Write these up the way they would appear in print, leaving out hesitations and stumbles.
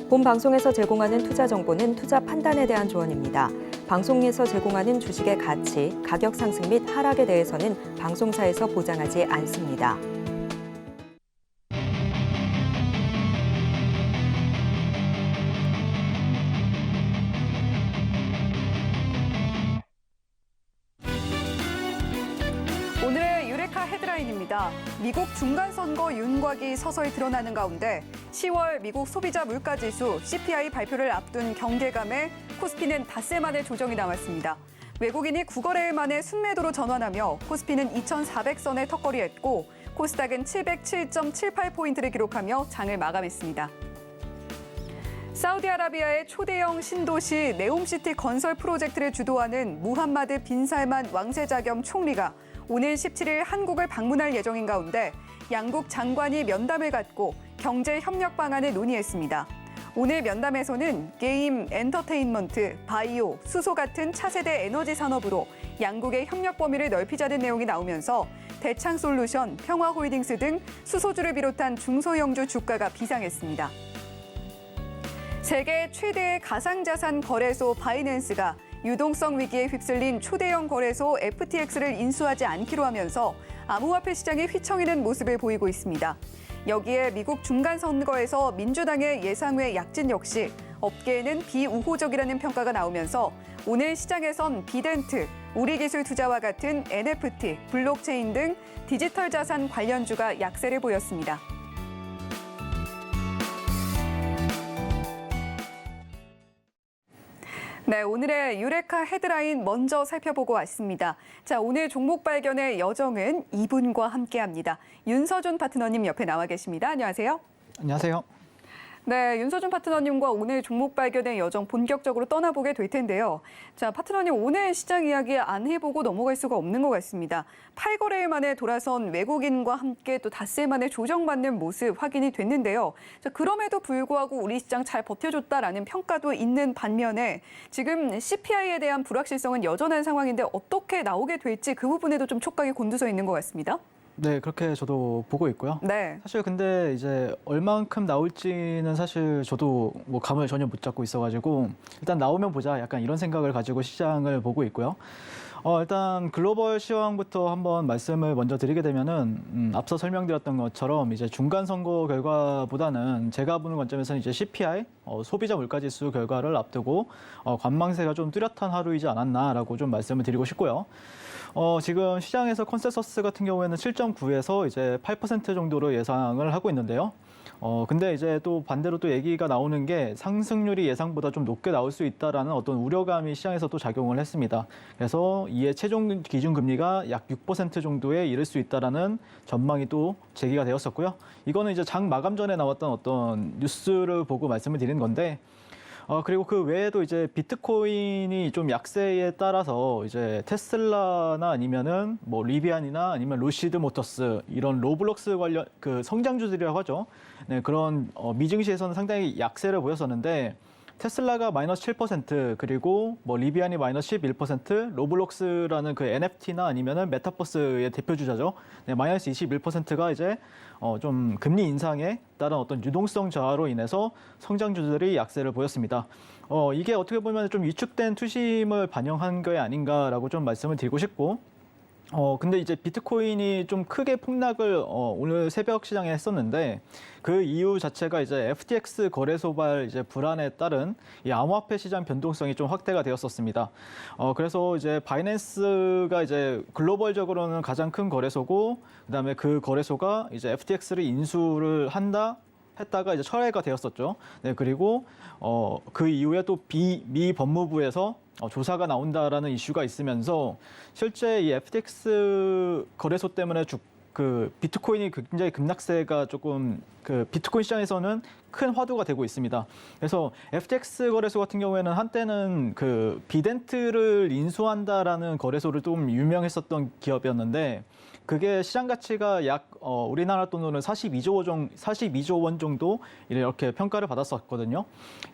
본 방송에서 제공하는 투자 정보는 투자 판단에 대한 조언입니다. 방송에서 제공하는 주식의 가치, 가격 상승 및 하락에 대해서는 방송사에서 보장하지 않습니다. 오늘의 유레카 헤드라인입니다. 미국 중간선거 윤곽이 서서히 드러나는 가운데 10월 미국 소비자 물가지수 CPI 발표를 앞둔 경계감에 코스피는 닷새 만에 조정이 나왔습니다. 외국인이 9거래일 만에 순매도로 전환하며 코스피는 2,400선에 턱걸이했고 코스닥은 707.78포인트를 기록하며 장을 마감했습니다. 사우디아라비아의 초대형 신도시 네옴시티 건설 프로젝트를 주도하는 무함마드 빈 살만 왕세자 겸 총리가 오늘 17일 한국을 방문할 예정인 가운데 양국 장관이 면담을 갖고 경제 협력 방안을 논의했습니다. 오늘 면담에서는 게임, 엔터테인먼트, 바이오, 수소 같은 차세대 에너지 산업으로 양국의 협력 범위를 넓히자는 내용이 나오면서 대창솔루션, 평화홀딩스 등 수소주를 비롯한 중소형주 주가가 비상했습니다. 세계 최대의 가상자산 거래소 바이낸스가 유동성 위기에 휩쓸린 초대형 거래소 FTX를 인수하지 않기로 하면서 암호화폐 시장에 휘청이는 모습을 보이고 있습니다. 여기에 미국 중간선거에서 민주당의 예상외 약진 역시 업계에는 비우호적이라는 평가가 나오면서 오늘 시장에선 비덴트, 우리기술투자와 같은 NFT, 블록체인 등 디지털 자산 관련주가 약세를 보였습니다. 네, 오늘의 유레카 헤드라인 먼저 살펴보고 왔습니다. 자, 오늘 종목 발견의 여정은 이분과 함께합니다. 윤서준 파트너님 옆에 나와 계십니다. 안녕하세요. 안녕하세요. 네, 윤서준 파트너님과 오늘 종목 발견의 여정 본격적으로 떠나보게 될 텐데요. 자, 파트너님 오늘 시장 이야기 안 해보고 넘어갈 수가 없는 것 같습니다. 8거래일 만에 돌아선 외국인과 함께 또 닷새 만에 조정받는 모습 확인이 됐는데요. 자, 그럼에도 불구하고 우리 시장 잘 버텨줬다라는 평가도 있는 반면에 지금 CPI에 대한 불확실성은 여전한 상황인데 어떻게 나오게 될지 그 부분에도 좀 촉각이 곤두서 있는 것 같습니다. 네, 그렇게 저도 보고 있고요. 네. 사실 근데 이제 얼만큼 나올지는 사실 저도 뭐 감을 전혀 못 잡고 있어가지고 일단 나오면 보자 약간 이런 생각을 가지고 시장을 보고 있고요. 일단 글로벌 시황부터 한번 말씀을 먼저 드리게 되면은 앞서 설명드렸던 것처럼 이제 중간 선거 결과보다는 제가 보는 관점에서는 이제 CPI 소비자 물가지수 결과를 앞두고 관망세가 좀 뚜렷한 하루이지 않았나라고 좀 말씀을 드리고 싶고요. 지금 시장에서 컨센서스 같은 경우에는 7.9에서 이제 8% 정도로 예상을 하고 있는데요. 근데 이제 또 반대로 또 얘기가 나오는 게 상승률이 예상보다 좀 높게 나올 수 있다라는 어떤 우려감이 시장에서 또 작용을 했습니다. 그래서 이에 최종 기준 금리가 약 6% 정도에 이를 수 있다라는 전망이 또 제기가 되었었고요. 이거는 이제 장 마감 전에 나왔던 어떤 뉴스를 보고 말씀을 드리는 건데, 그리고 그 외에도 이제 비트코인이 좀 약세에 따라서 이제 테슬라나 아니면은 뭐 리비안이나 아니면 로시드 모터스 이런 로블록스 관련 그 성장주들이라고 하죠. 네, 그런 미증시에서는 상당히 약세를 보였었는데 테슬라가 마이너스 7% 그리고 뭐 리비안이 마이너스 11% 로블록스라는 그 NFT나 아니면은 메타버스의 대표주자죠. 네, 마이너스 21%가 이제 좀 금리 인상에 따른 어떤 유동성 저하로 인해서 성장주들이 약세를 보였습니다. 이게 어떻게 보면 좀 위축된 투심을 반영한 게 아닌가라고 좀 말씀을 드리고 싶고, 근데 이제 비트코인이 좀 크게 폭락을 오늘 새벽 시장에 했었는데 그 이유 자체가 이제 FTX 거래소발 이제 불안에 따른 이 암호화폐 시장 변동성이 좀 확대가 되었었습니다. 그래서 이제 바이낸스가 이제 글로벌적으로는 가장 큰 거래소고 그다음에 그 거래소가 이제 FTX를 인수를 했다가 이제 철회가 되었었죠. 네, 그리고 그 이후에 또 미 법무부에서 조사가 나온다라는 이슈가 있으면서 실제 이 FTX 거래소 때문에 그 비트코인이 굉장히 급락세가 조금 그 비트코인 시장에서는 큰 화두가 되고 있습니다. 그래서 FTX 거래소 같은 경우에는 한때는 그 비덴트를 인수한다라는 거래소를 좀 유명했었던 기업이었는데 그게 시장 가치가 약 우리나라 돈으로는 42조 원 정도 이렇게 평가를 받았었거든요.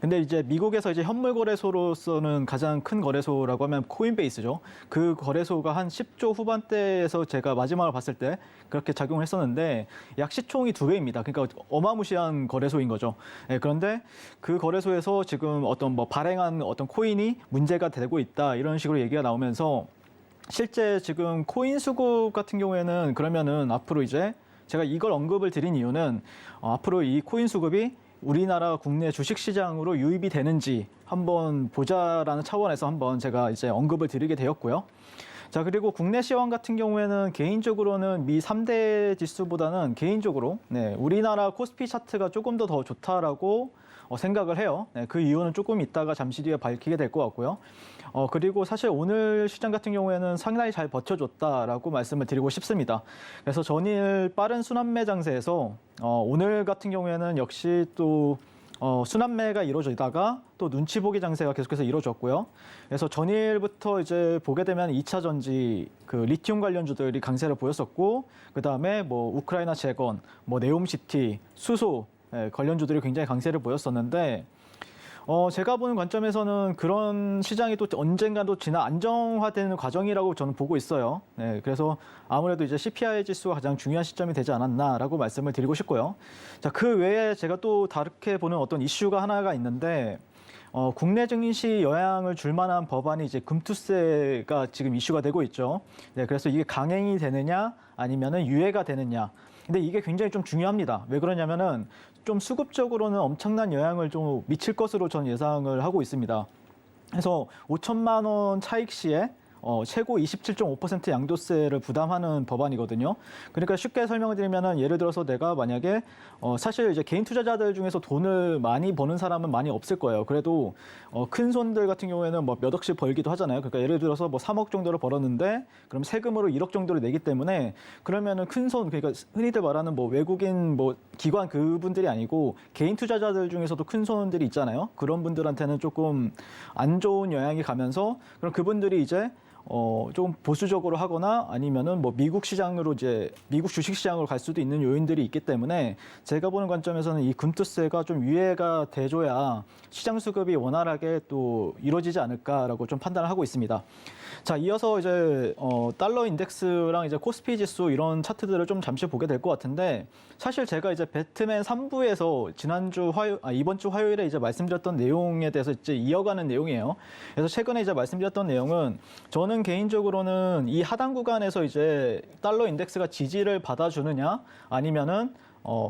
근데 이제 미국에서 이제 현물 거래소로서는 가장 큰 거래소라고 하면 코인베이스죠. 그 거래소가 한 10조 후반대에서 제가 마지막으로 봤을 때 그렇게 작용을 했었는데 약 시총이 2배입니다. 그러니까 어마무시한 거래소인 거죠. 예, 그런데 그 거래소에서 지금 어떤 뭐 발행한 어떤 코인이 문제가 되고 있다 이런 식으로 얘기가 나오면서 실제 지금 코인 수급 같은 경우에는 그러면은 앞으로 이제 제가 이걸 언급을 드린 이유는 앞으로 이 코인 수급이 우리나라 국내 주식 시장으로 유입이 되는지 한번 보자라는 차원에서 한번 제가 이제 언급을 드리게 되었고요. 자, 그리고 국내 시황 같은 경우에는 개인적으로는 미 3대 지수보다는 개인적으로 우리나라 코스피 차트가 조금 더 좋다라고 생각을 해요. 그 이유는 조금 이따가 잠시 뒤에 밝히게 될 것 같고요. 그리고 사실 오늘 시장 같은 경우에는 상당히 잘 버텨줬다라고 말씀을 드리고 싶습니다. 그래서 전일 빠른 순환매 장세에서 오늘 같은 경우에는 역시 또 순환매가 이루어지다가 또 눈치 보기 장세가 계속해서 이루어졌고요. 그래서 전일부터 이제 보게 되면 2차 전지 그 리튬 관련주들이 강세를 보였었고, 그 다음에 뭐 우크라이나 재건, 뭐 네옴시티, 수소 관련주들이 굉장히 강세를 보였었는데, 제가 보는 관점에서는 그런 시장이 또 언젠가 또 안정화되는 과정이라고 저는 보고 있어요. 네, 그래서 아무래도 이제 CPI 지수가 가장 중요한 시점이 되지 않았나라고 말씀을 드리고 싶고요. 자, 그 외에 제가 또 다르게 보는 어떤 이슈가 하나가 있는데, 국내 증시 영향을 줄 만한 법안이 이제 금투세가 지금 이슈가 되고 있죠. 네, 그래서 이게 강행이 되느냐 아니면은 유예가 되느냐. 근데 이게 굉장히 좀 중요합니다. 왜 그러냐면은 좀 수급적으로는 엄청난 영향을 좀 미칠 것으로 전 예상을 하고 있습니다. 그래서 5천만 원 차익 시에 최고 27.5% 양도세를 부담하는 법안이거든요. 그러니까 쉽게 설명을 드리면은 예를 들어서 내가 만약에 사실 이제 개인 투자자들 중에서 돈을 많이 버는 사람은 많이 없을 거예요. 그래도 큰 손들 같은 경우에는 뭐 몇 억씩 벌기도 하잖아요. 그러니까 예를 들어서 뭐 3억 정도를 벌었는데 그럼 세금으로 1억 정도를 내기 때문에 그러면은 큰 손, 그러니까 흔히들 말하는 뭐 외국인 뭐 기관 그분들이 아니고 개인 투자자들 중에서도 큰 손들이 있잖아요. 그런 분들한테는 조금 안 좋은 영향이 가면서 그럼 그분들이 이제 좀 보수적으로 하거나 아니면은 뭐 미국 시장으로 이제 미국 주식 시장으로 갈 수도 있는 요인들이 있기 때문에 제가 보는 관점에서는 이 금투세가 좀 유예가 돼줘야 시장 수급이 원활하게 또 이루어지지 않을까라고 좀 판단을 하고 있습니다. 자, 이어서 이제 달러 인덱스랑 이제 코스피 지수 이런 차트들을 좀 잠시 보게 될 것 같은데 사실 제가 이제 배트맨 3부에서 이번 주 화요일에 이제 말씀드렸던 내용에 대해서 이제 이어가는 내용이에요. 그래서 최근에 이제 말씀드렸던 내용은 저는 개인적으로는 이 하단 구간에서 이제 달러 인덱스가 지지를 받아주느냐 아니면은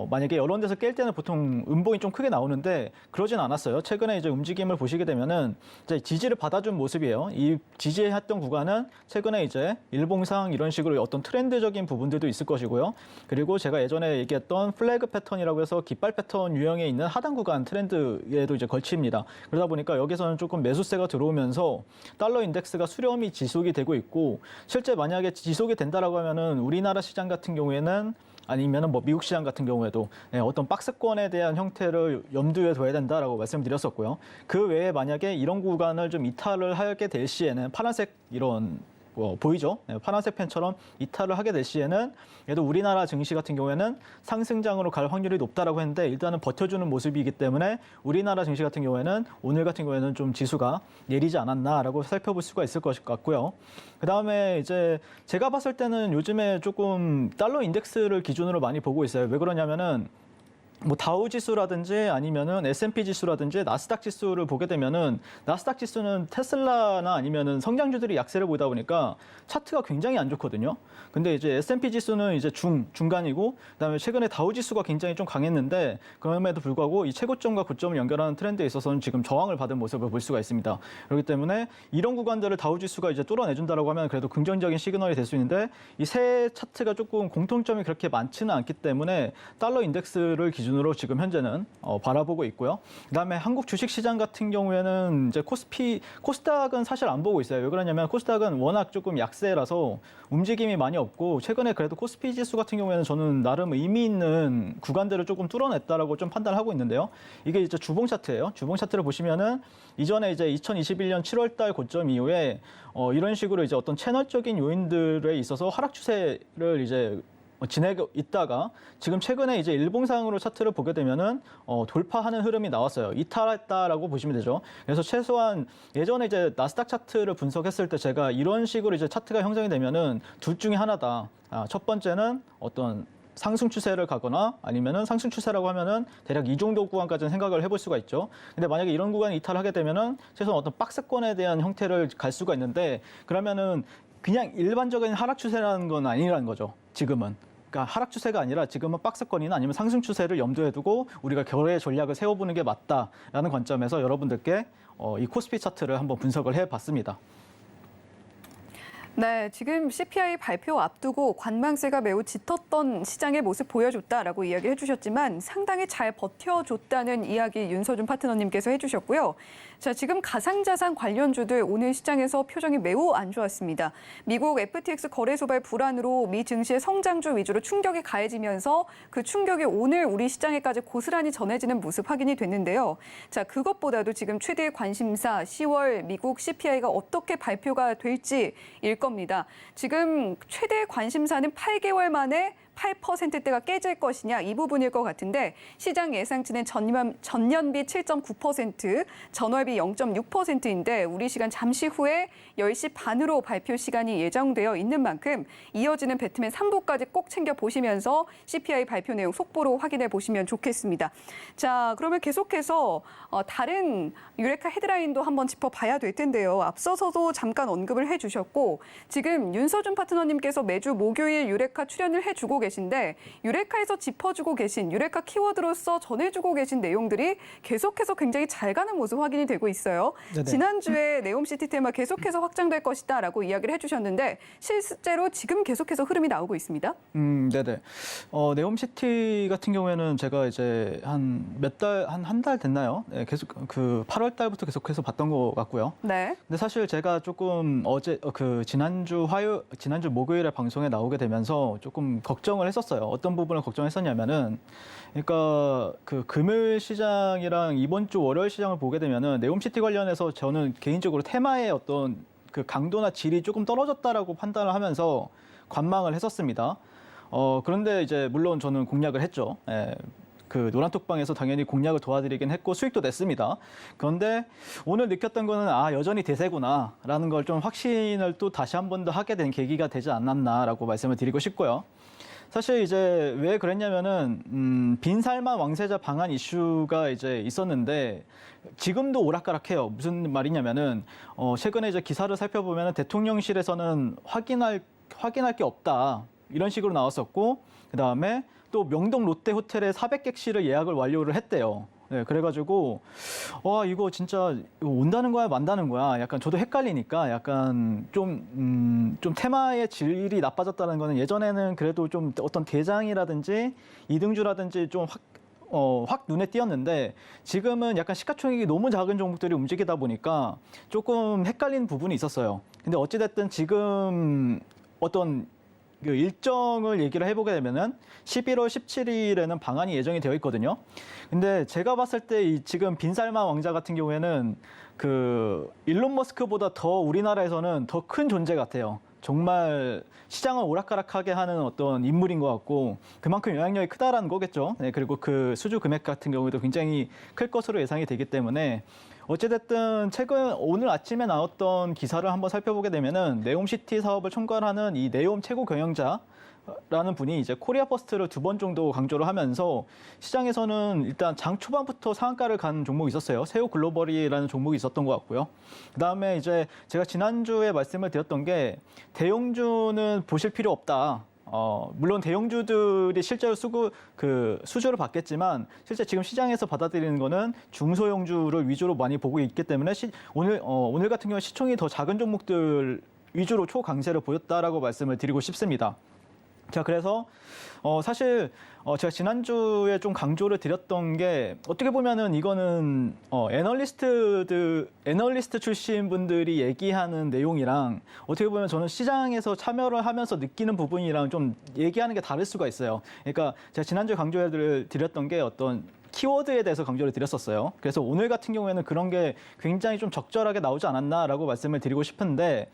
만약에 이런 데서 깰 때는 보통 음봉이 좀 크게 나오는데 그러진 않았어요. 최근에 이제 움직임을 보시게 되면은 이제 지지를 받아준 모습이에요. 이 지지했던 구간은 최근에 이제 일봉상 이런 식으로 어떤 트렌드적인 부분들도 있을 것이고요. 그리고 제가 예전에 얘기했던 플래그 패턴이라고 해서 깃발 패턴 유형에 있는 하단 구간 트렌드에도 이제 걸칩니다. 그러다 보니까 여기서는 조금 매수세가 들어오면서 달러 인덱스가 수렴이 지속이 되고 있고 실제 만약에 지속이 된다라고 하면은 우리나라 시장 같은 경우에는 아니면은 뭐 미국 시장 같은 경우에도 어떤 박스권에 대한 형태를 염두에 둬야 된다라고 말씀드렸었고요. 그 외에 만약에 이런 구간을 좀 이탈을 하게 될 시에는 파란색 이런 보이죠? 파란색 펜처럼 이탈을 하게 될 시에는 얘도 우리나라 증시 같은 경우에는 상승장으로 갈 확률이 높다라고 했는데 일단은 버텨주는 모습이기 때문에 우리나라 증시 같은 경우에는 오늘 같은 경우에는 좀 지수가 내리지 않았나라고 살펴볼 수가 있을 것 같고요. 그 다음에 이제 제가 봤을 때는 요즘에 조금 달러 인덱스를 기준으로 많이 보고 있어요. 왜 그러냐면은 뭐 다우 지수라든지 아니면은 S&P 지수라든지 나스닥 지수를 보게 되면은 나스닥 지수는 테슬라나 아니면은 성장주들이 약세를 보다 보니까 차트가 굉장히 안 좋거든요. 근데 이제 S&P 지수는 이제 중간이고 그다음에 최근에 다우 지수가 굉장히 좀 강했는데 그럼에도 불구하고 이 최고점과 고점을 연결하는 트렌드에 있어서는 지금 저항을 받은 모습을 볼 수가 있습니다. 그렇기 때문에 이런 구간들을 다우 지수가 이제 뚫어내준다라고 하면 그래도 긍정적인 시그널이 될 수 있는데 이 세 차트가 조금 공통점이 그렇게 많지는 않기 때문에 달러 인덱스를 기준으로 기준으로 지금 현재는 바라보고 있고요. 그다음에 한국 주식시장 같은 경우에는 이제 코스닥은 사실 안 보고 있어요. 왜 그러냐면 코스닥은 워낙 조금 약세라서 움직임이 많이 없고 최근에 그래도 코스피 지수 같은 경우에는 저는 나름 의미 있는 구간들을 조금 뚫어냈다라고 좀 판단을 하고 있는데요. 이게 이제 주봉 차트예요. 주봉 차트를 보시면은 이전에 이제 2021년 7월달 고점 이후에 이런 식으로 이제 어떤 채널적인 요인들에 있어서 하락 추세를 이제 지내고 있다가 지금 최근에 이제 일봉상으로 차트를 보게 되면은 돌파하는 흐름이 나왔어요. 이탈했다라고 보시면 되죠. 그래서 최소한 예전에 이제 나스닥 차트를 분석했을 때 제가 이런 식으로 이제 차트가 형성이 되면은 둘 중에 하나다. 첫 번째는 어떤 상승 추세를 가거나 아니면은 상승 추세라고 하면은 대략 이 정도 구간까지는 생각을 해볼 수가 있죠. 근데 만약에 이런 구간이 이탈하게 되면은 최소한 어떤 박스권에 대한 형태를 갈 수가 있는데 그러면은 그냥 일반적인 하락 추세라는 건 아니라는 거죠. 지금은. 그러니까 하락 추세가 아니라 지금은 박스권이나 아니면 상승 추세를 염두에 두고 우리가 거래 전략을 세워보는 게 맞다라는 관점에서 여러분들께 이 코스피 차트를 한번 분석을 해봤습니다. 네, 지금 CPI 발표 앞두고 관망세가 매우 짙었던 시장의 모습 보여줬다라고 이야기해 주셨지만 상당히 잘 버텨줬다는 이야기 윤서준 파트너님께서 해주셨고요. 자, 지금 가상자산 관련주들 오늘 시장에서 표정이 매우 안 좋았습니다. 미국 FTX 거래소발 불안으로 미 증시의 성장주 위주로 충격이 가해지면서 그 충격이 오늘 우리 시장에까지 고스란히 전해지는 모습 확인이 됐는데요. 자, 그것보다도 지금 최대의 관심사 10월 미국 CPI가 어떻게 발표가 될지일 겁니다. 지금 최대 관심사는 8개월 만에 8%대가 깨질 것이냐 이 부분일 것 같은데 시장 예상치는 전년비 7.9%, 전월비 0.6%인데 우리 시간 잠시 후에 10시 반으로 발표 시간이 예정되어 있는 만큼 이어지는 배트맨 3부까지 꼭 챙겨보시면서 CPI 발표 내용 속보로 확인해 보시면 좋겠습니다. 자, 그러면 계속해서 다른 유레카 헤드라인도 한번 짚어봐야 될 텐데요. 앞서서도 잠깐 언급을 해주셨고 지금 윤서준 파트너님께서 매주 목요일 유레카 출연을 해주고 계신데 유레카에서 짚어주고 계신 유레카 키워드로서 전해주고 계신 내용들이 계속해서 굉장히 잘 가는 모습 확인이 되고 있어요. 네네. 지난주에 네옴시티 테마 계속해서 확장될 것이다라고 이야기를 해주셨는데 실제로 지금 계속해서 흐름이 나오고 있습니다. 네네. 네옴시티 같은 경우에는 제가 이제 한 달 됐나요? 네, 계속 그 8월 달부터 계속해서 봤던 것 같고요. 네. 근데 사실 제가 조금 지난주 목요일에 방송에 나오게 되면서 조금 걱정을 했었어요. 어떤 부분을 걱정했었냐면은, 그러니까 그 금요일 시장이랑 이번 주 월요일 시장을 보게 되면은 네옴시티 관련해서 저는 개인적으로 테마의 어떤 그 강도나 질이 조금 떨어졌다라고 판단을 하면서 관망을 했었습니다. 그런데 이제 물론 저는 공략을 했죠. 예. 그 노란톡방에서 당연히 공략을 도와드리긴 했고 수익도 냈습니다. 그런데 오늘 느꼈던 거는 여전히 대세구나라는 걸 좀 확신을 또 다시 한 번 더 하게 된 계기가 되지 않았나라고 말씀을 드리고 싶고요. 사실 이제 왜 그랬냐면은 빈살만 왕세자 방한 이슈가 이제 있었는데 지금도 오락가락해요. 무슨 말이냐면은 최근에 이제 기사를 살펴보면은 대통령실에서는 확인할 게 없다 이런 식으로 나왔었고 그 다음에 또 명동 롯데 호텔에 400객실을 예약을 완료를 했대요. 네, 그래가지고 이거 진짜 온다는 거야 만다는 거야 약간 저도 헷갈리니까 약간 좀 테마의 질이 나빠졌다는 거는 예전에는 그래도 좀 어떤 대장이라든지 이등주라든지 좀 확 눈에 띄었는데 지금은 약간 시가총액이 너무 작은 종목들이 움직이다 보니까 조금 헷갈리는 부분이 있었어요. 근데 어찌됐든 지금 어떤 그 일정을 얘기를 해보게 되면은 11월 17일에는 방한이 예정이 되어 있거든요. 근데 제가 봤을 때 지금 빈살만 왕자 같은 경우에는 그 일론 머스크보다 더 우리나라에서는 더 큰 존재 같아요. 정말 시장을 오락가락하게 하는 어떤 인물인 것 같고 그만큼 영향력이 크다라는 거겠죠. 네, 그리고 그 수주 금액 같은 경우도 굉장히 클 것으로 예상이 되기 때문에 어찌됐든 오늘 아침에 나왔던 기사를 한번 살펴보게 되면은 네옴시티 사업을 총괄하는 이 네옴 최고 경영자라는 분이 이제 코리아 퍼스트를 2번 정도 강조를 하면서 시장에서는 일단 장 초반부터 상한가를 간 종목이 있었어요. 세오 글로벌이라는 종목이 있었던 것 같고요. 그다음에 이제 제가 지난주에 말씀을 드렸던 게 대형주는 보실 필요 없다. 물론 대형주들이 실제로 수주를 받겠지만 실제 지금 시장에서 받아들이는 거는 중소형주를 위주로 많이 보고 있기 때문에 오늘 같은 경우 시총이 더 작은 종목들 위주로 초강세를 보였다라고 말씀을 드리고 싶습니다. 자, 그래서 사실 제가 지난주에 좀 강조를 드렸던 게 어떻게 보면은 이거는 애널리스트 출신 분들이 얘기하는 내용이랑 어떻게 보면 저는 시장에서 참여를 하면서 느끼는 부분이랑 좀 얘기하는 게 다를 수가 있어요. 그러니까 제가 지난주에 강조를 드렸던 게 어떤 키워드에 대해서 강조를 드렸었어요. 그래서 오늘 같은 경우에는 그런 게 굉장히 좀 적절하게 나오지 않았나라고 말씀을 드리고 싶은데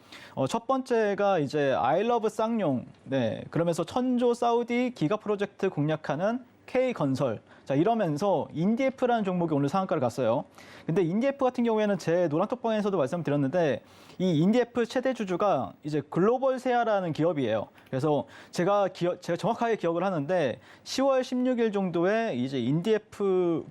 첫 번째가 이제 I love 쌍용. 네, 그러면서 천조 사우디 기가 프로젝트 공략하는 K건설. 자, 이러면서 인디에프라는 종목이 오늘 상한가를 갔어요. 근데 인디에프 같은 경우에는 제 노란톡방에서도 말씀드렸는데 이 인디에프 최대 주주가 이제 글로벌 세아라는 기업이에요. 그래서 제가 정확하게 기억을 하는데 10월 16일 정도에 이제 인디에프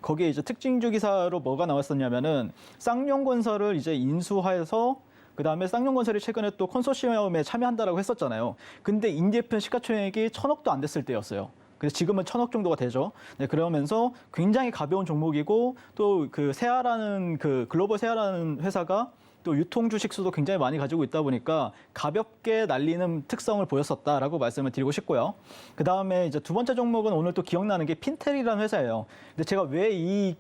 거기에 이제 특징주 기사로 뭐가 나왔었냐면은 쌍용건설을 이제 인수해서 그다음에 쌍용건설이 최근에 또 컨소시엄에 참여한다라고 했었잖아요. 근데 인디에프 시가총액이 1,000억도 안 됐을 때였어요. 그래서 지금은 1,000억 정도가 되죠. 네, 그러면서 굉장히 가벼운 종목이고 또 그 세아라는 글로벌 세아라는 회사가 또 유통 주식 수도 굉장히 많이 가지고 있다 보니까 가볍게 날리는 특성을 보였었다라고 말씀을 드리고 싶고요. 그 다음에 이제 두 번째 종목은 오늘 또 기억나는 게 핀텔이라는 회사예요. 근데 제가 왜 이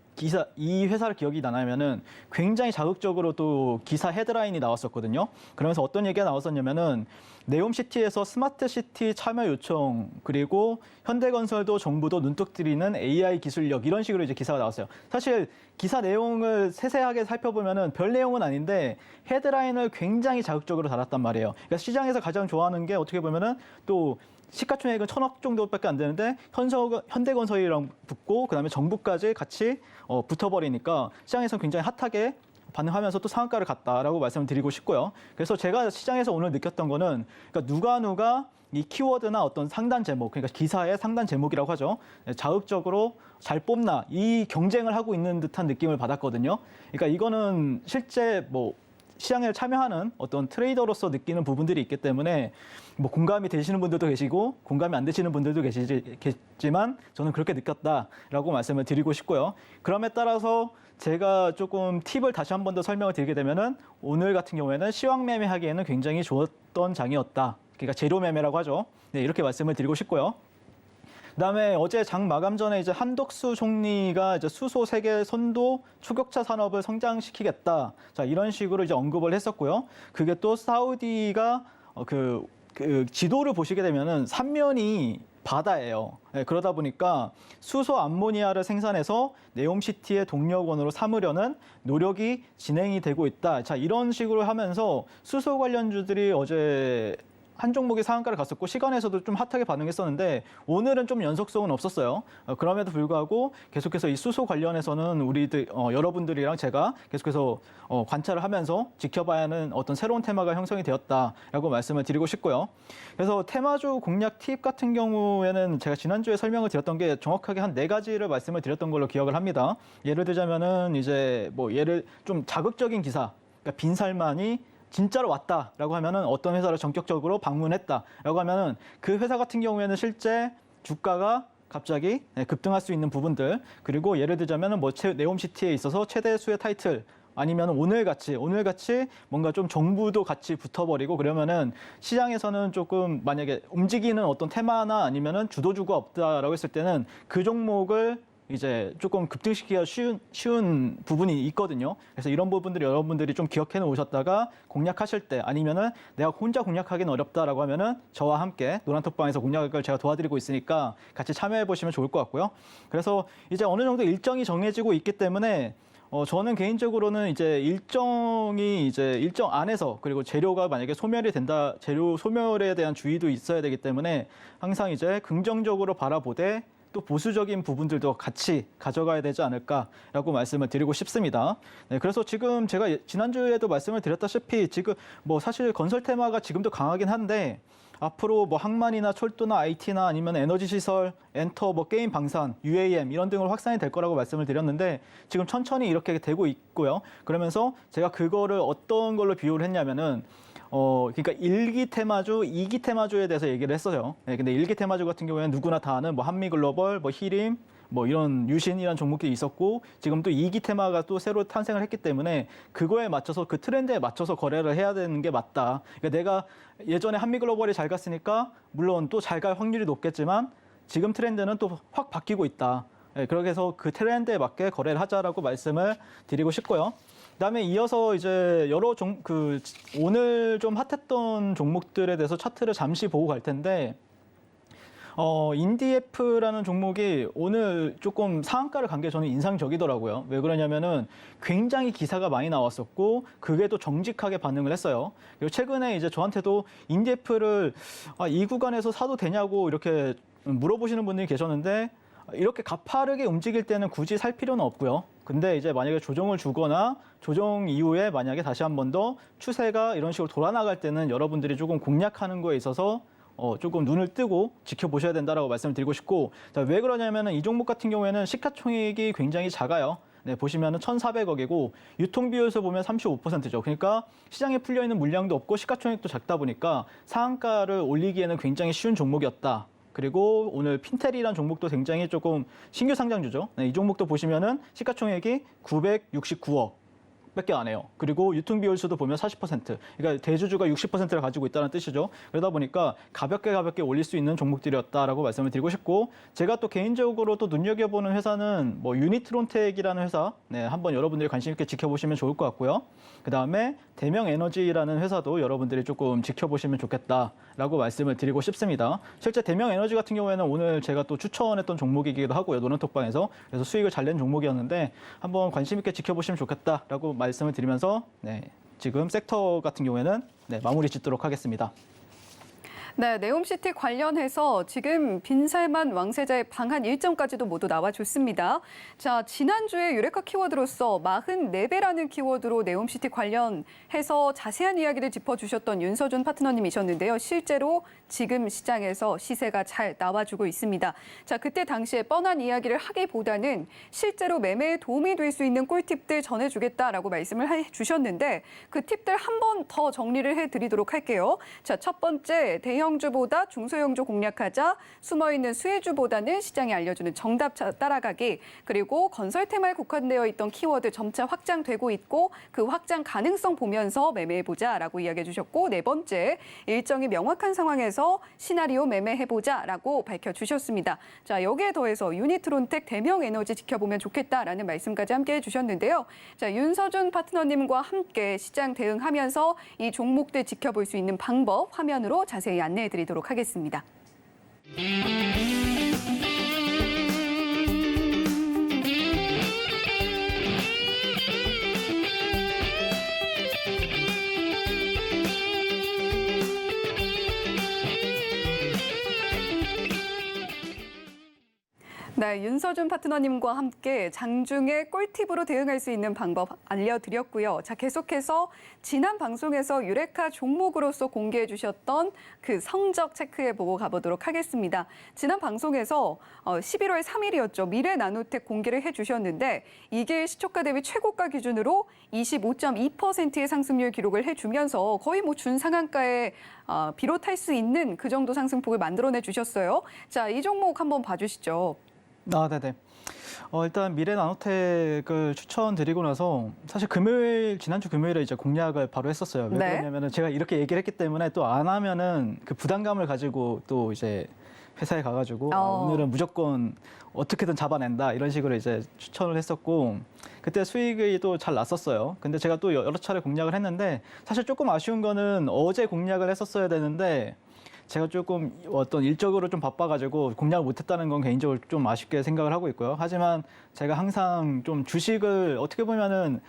회사를 기억이 나냐면은 굉장히 자극적으로 또 기사 헤드라인이 나왔었거든요. 그러면서 어떤 얘기가 나왔었냐면은 네옴시티에서 스마트시티 참여 요청 그리고 현대건설도 정부도 눈독 들이는 AI 기술력 이런 식으로 이제 기사가 나왔어요. 사실 기사 내용을 세세하게 살펴보면은 별 내용은 아닌데 헤드라인을 굉장히 자극적으로 달았단 말이에요. 그러니까 시장에서 가장 좋아하는 게 어떻게 보면은 또 시가총액은 1,000억 정도밖에 안 되는데 현대건설이랑 붙고 그다음에 정부까지 같이 붙어버리니까 시장에서 굉장히 핫하게 반응하면서 또 상한가를 갔다라고 말씀을 드리고 싶고요. 그래서 제가 시장에서 오늘 느꼈던 거는 그러니까 누가 이 키워드나 어떤 상단 제목, 그러니까 기사의 상단 제목이라고 하죠. 자극적으로 잘 뽑나 이 경쟁을 하고 있는 듯한 느낌을 받았거든요. 그러니까 이거는 실제 뭐 시장에 참여하는 어떤 트레이더로서 느끼는 부분들이 있기 때문에 뭐 공감이 되시는 분들도 계시고 공감이 안 되시는 분들도 계시겠지만 저는 그렇게 느꼈다라고 말씀을 드리고 싶고요. 그럼에 따라서 제가 조금 팁을 다시 한 번 더 설명을 드리게 되면은 오늘 같은 경우에는 시황 매매하기에는 굉장히 좋았던 장이었다. 그러니까 재료 매매라고 하죠. 네, 이렇게 말씀을 드리고 싶고요. 그다음에 어제 장 마감 전에 이제 한덕수 총리가 이제 수소 세계 선도 초격차 산업을 성장시키겠다. 자, 이런 식으로 이제 언급을 했었고요. 그게 또 사우디가 그 지도를 보시게 되면은 삼면이 바다예요. 네, 그러다 보니까 수소 암모니아를 생산해서 네옴시티의 동력원으로 삼으려는 노력이 진행이 되고 있다. 자, 이런 식으로 하면서 수소 관련주들이 어제 한 종목이 상한가를 갔었고 시간에서도 좀 핫하게 반응했었는데 오늘은 좀 연속성은 없었어요. 그럼에도 불구하고 계속해서 이 수소 관련해서는 우리들 여러분들이랑 제가 계속해서 관찰을 하면서 지켜봐야 하는 어떤 새로운 테마가 형성이 되었다라고 말씀을 드리고 싶고요. 그래서 테마주 공략 팁 같은 경우에는 제가 지난주에 설명을 드렸던 게 정확하게 한 4가지를 말씀을 드렸던 걸로 기억을 합니다. 예를 들자면은 이제 뭐 예를 좀 자극적인 기사, 그러니까 빈살만이 진짜로 왔다라고 하면은 어떤 회사를 전격적으로 방문했다라고 하면은 그 회사 같은 경우에는 실제 주가가 갑자기 급등할 수 있는 부분들 그리고 예를 들자면은 뭐 네옴시티에 있어서 최대 수의 타이틀 아니면 오늘같이 뭔가 좀 정부도 같이 붙어버리고 그러면은 시장에서는 조금 만약에 움직이는 어떤 테마나 아니면은 주도주가 없다라고 했을 때는 그 종목을 이제 조금 급등시키기가 쉬운 부분이 있거든요. 그래서 이런 부분들이 여러분들이 좀 기억해 놓으셨다가 공략하실 때 아니면은 내가 혼자 공략하기는 어렵다라고 하면은 저와 함께 노란톡방에서 공략을 제가 도와드리고 있으니까 같이 참여해 보시면 좋을 것 같고요. 그래서 이제 어느 정도 일정이 정해지고 있기 때문에 저는 개인적으로는 이제 일정 안에서 그리고 재료가 만약에 소멸이 된다, 재료 소멸에 대한 주의도 있어야 되기 때문에 항상 이제 긍정적으로 바라보되 또 보수적인 부분들도 같이 가져가야 되지 않을까라고 말씀을 드리고 싶습니다. 네, 그래서 지금 제가 지난주에도 말씀을 드렸다시피 지금 뭐 사실 건설 테마가 지금도 강하긴 한데 앞으로 뭐 항만이나 철도나 IT나 아니면 에너지 시설, 엔터, 뭐 게임 방산, UAM 이런 등으로 확산이 될 거라고 말씀을 드렸는데 지금 천천히 이렇게 되고 있고요. 그러면서 제가 그거를 어떤 걸로 비유를 했냐면은 그러니까 1기 테마주, 2기 테마주에 대해서 얘기를 했어요. 네, 근데 1기 테마주 같은 경우에는 누구나 다 아는 뭐 한미글로벌, 뭐 히림, 뭐 이런 유신이라는 종목이 있었고 지금 또 2기 테마가 또 새로 탄생을 했기 때문에 그거에 맞춰서 그 트렌드에 맞춰서 거래를 해야 되는 게 맞다. 그러니까 내가 예전에 한미글로벌이 잘 갔으니까 물론 또 잘 갈 확률이 높겠지만 지금 트렌드는 또 확 바뀌고 있다. 예, 그렇게 해서 그 트렌드에 맞게 거래를 하자라고 말씀을 드리고 싶고요. 그다음에 이어서 이제 여러 오늘 좀 핫했던 종목들에 대해서 차트를 잠시 보고 갈 텐데 인디에프라는 종목이 오늘 조금 상한가를 간 게 저는 인상적이더라고요. 왜 그러냐면은 굉장히 기사가 많이 나왔었고 그게 또 정직하게 반응을 했어요. 그리고 최근에 이제 저한테도 인디에프를 이 구간에서 사도 되냐고 이렇게 물어보시는 분들이 계셨는데 이렇게 가파르게 움직일 때는 굳이 살 필요는 없고요. 근데 이제 만약에 조정을 주거나 조정 이후에 만약에 다시 한 번 더 추세가 이런 식으로 돌아나갈 때는 여러분들이 조금 공략하는 거에 있어서 조금 눈을 뜨고 지켜보셔야 된다라고 말씀을 드리고 싶고, 자, 왜 그러냐면은 이 종목 같은 경우에는 시가총액이 굉장히 작아요. 네, 보시면은 1,400억이고 유통 비율에서 보면 35%죠. 그러니까 시장에 풀려 있는 물량도 없고 시가총액도 작다 보니까 상한가를 올리기에는 굉장히 쉬운 종목이었다. 그리고 오늘 핀텔이라는 종목도 굉장히 조금 신규 상장주죠. 네, 이 종목도 보시면은 시가총액이 969억. 밖에 안 해요. 그리고 유통비율수도 보면 40%. 그러니까 대주주가 60%를 가지고 있다는 뜻이죠. 그러다 보니까 가볍게 올릴 수 있는 종목들이었다라고 말씀을 드리고 싶고, 제가 또 개인적으로 또 눈여겨보는 회사는 뭐 유니트론텍이라는 회사, 네, 한번 여러분들이 관심 있게 지켜보시면 좋을 것 같고요. 그 다음에 대명에너지라는 회사도 여러분들이 조금 지켜보시면 좋겠다라고 말씀을 드리고 싶습니다. 실제 대명에너지 같은 경우에는 오늘 제가 또 추천했던 종목이기도 하고요. 노는톡방에서. 그래서 수익을 잘 낸 종목이었는데 한번 관심 있게 지켜보시면 좋겠다라고 말씀을 드리면서 네, 지금 섹터 같은 경우에는 네, 마무리 짓도록 하겠습니다. 네, 네옴시티 관련해서 지금 빈살만 왕세자의 방한 일정까지도 모두 나와줬습니다. 자, 지난주에 유레카 키워드로서 44배라는 키워드로 네옴시티 관련해서 자세한 이야기를 짚어주셨던 윤서준 파트너님이셨는데요. 실제로 지금 시장에서 시세가 잘 나와주고 있습니다. 자, 그때 당시에 뻔한 이야기를 하기보다는 실제로 매매에 도움이 될 수 있는 꿀팁들 전해주겠다라고 말씀을 해주셨는데 그 팁들 한 번 더 정리를 해드리도록 할게요. 자, 첫 번째, 대형주보다 중소형주 공략하자, 숨어있는 수혜주보다는 시장이 알려주는 정답 따라가기, 그리고 건설테마에 국한되어 있던 키워드 점차 확장되고 있고 그 확장 가능성 보면서 매매해보자라고 이야기해 주셨고, 네 번째, 일정이 명확한 상황에서 시나리오 매매해보자라고 밝혀주셨습니다. 자, 여기에 더해서 유니트론텍, 대명에너지 지켜보면 좋겠다라는 말씀까지 함께 해주셨는데요. 자, 윤서준 파트너님과 함께 시장 대응하면서 이 종목들 지켜볼 수 있는 방법 화면으로 자세히 안내해드리도록 하겠습니다. 네, 윤서준 파트너님과 함께 장중에 꿀팁으로 대응할 수 있는 방법 알려드렸고요. 자, 계속해서 지난 방송에서 유레카 종목으로서 공개해 주셨던 그 성적 체크해보고 가보도록 하겠습니다. 지난 방송에서 11월 3일이었죠. 미래나노텍 공개를 해주셨는데 이게 시초가 대비 최고가 기준으로 25.2%의 상승률 기록을 해주면서 거의 뭐 준상한가에 비롯할 수 있는 그 정도 상승폭을 만들어내 주셨어요. 자, 이 종목 한번 봐주시죠. 네네. 일단 미래나노텍을 추천드리고 나서 사실 지난주 금요일에 이제 공략을 바로 했었어요. 왜 네. 그러냐면은 제가 이렇게 얘기를 했기 때문에 또 안 하면은 그 부담감을 가지고 또 이제 회사에 가가지고 오늘은 무조건 어떻게든 잡아낸다 이런 식으로 이제 추천을 했었고 그때 수익이 또 잘 났었어요. 근데 제가 또 여러 차례 공략을 했는데 사실 조금 아쉬운 거는 어제 공략을 했었어야 되는데 제가 조금 어떤 일적으로 좀 바빠가지고 공략을 못했다는 건 개인적으로 좀 아쉽게 생각을 하고 있고요. 하지만 제가 항상 좀 주식을 어떻게 보면은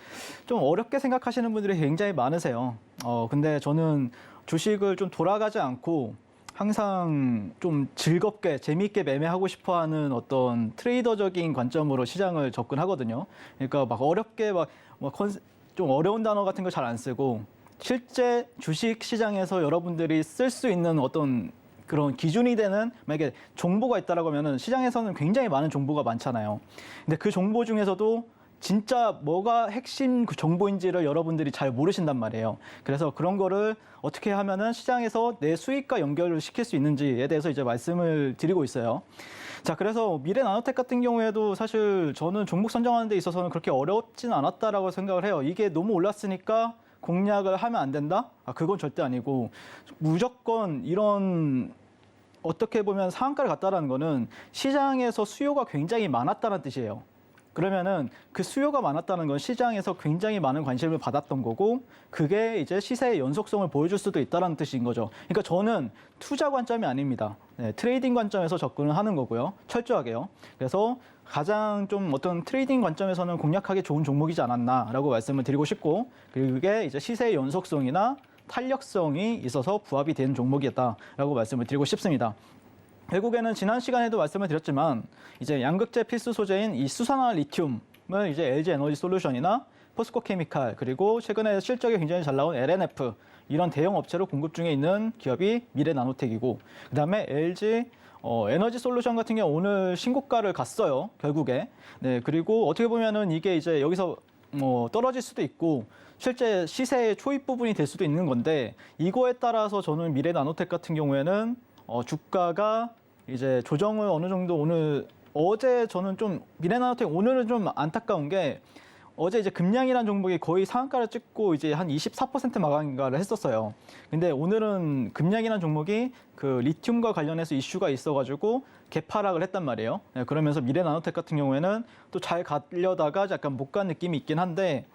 좀 어렵게 생각하시는 분들이 굉장히 많으세요. 근데 저는 주식을 좀 돌아가지 않고 항상 좀 즐겁게 재미있게 매매하고 싶어하는 어떤 트레이더적인 관점으로 시장을 접근하거든요. 그러니까 막 어렵게 좀 어려운 단어 같은 거 잘 안 쓰고 실제 주식 시장에서 여러분들이 쓸 수 있는 어떤 그런 기준이 되는 만약에 정보가 있다라고 하면은 시장에서는 굉장히 많은 정보가 많잖아요. 근데 그 정보 중에서도 진짜 뭐가 핵심 그 정보인지를 여러분들이 잘 모르신단 말이에요. 그래서 그런 거를 어떻게 하면은 시장에서 내 수익과 연결을 시킬 수 있는지에 대해서 이제 말씀을 드리고 있어요. 자, 그래서 미래 나노텍 같은 경우에도 사실 저는 종목 선정하는 데 있어서는 그렇게 어렵진 않았다라고 생각을 해요. 이게 너무 올랐으니까 공략을 하면 안 된다? 그건 절대 아니고 무조건 이런 어떻게 보면 상한가를 갔다라는 거는 시장에서 수요가 굉장히 많았다는 뜻이에요. 그러면은 그 수요가 많았다는 건 시장에서 굉장히 많은 관심을 받았던 거고 그게 이제 시세의 연속성을 보여줄 수도 있다는 뜻인 거죠. 그러니까 저는 투자 관점이 아닙니다. 네, 트레이딩 관점에서 접근을 하는 거고요. 철저하게요. 그래서 가장 좀 어떤 트레이딩 관점에서는 공략하기 좋은 종목이지 않았나라고 말씀을 드리고 싶고 그리고 그게 이제 시세의 연속성이나 탄력성이 있어서 부합이 되는 종목이었다라고 말씀을 드리고 싶습니다. 결국에는 지난 시간에도 말씀을 드렸지만 이제 양극재 필수 소재인 이 수산화 리튬을 이제 LG 에너지 솔루션이나 포스코 케미칼 그리고 최근에 실적이 굉장히 잘 나온 LNF 이런 대형 업체로 공급 중에 있는 기업이 미래 나노텍이고 그다음에 LG 에너지 솔루션 같은 경우 오늘 신고가를 갔어요. 결국에. 네, 그리고 어떻게 보면은 이게 이제 여기서 떨어질 수도 있고 실제 시세의 초입 부분이 될 수도 있는 건데 이거에 따라서 저는 미래 나노텍 같은 경우에는 주가가 이제 조정을 어느 정도 오늘 어제 저는 좀 미래 나노텍 오늘은 좀 안타까운 게 어제 이제 금양이라는 종목이 거의 상한가를 찍고 이제 한 24% 마감가를 했었어요. 근데 오늘은 금양이라는 종목이 그 리튬과 관련해서 이슈가 있어가지고 개파락을 했단 말이에요. 네, 그러면서 미래 나노텍 같은 경우에는 또 잘 가려다가 약간 못 간 느낌이 있긴 한데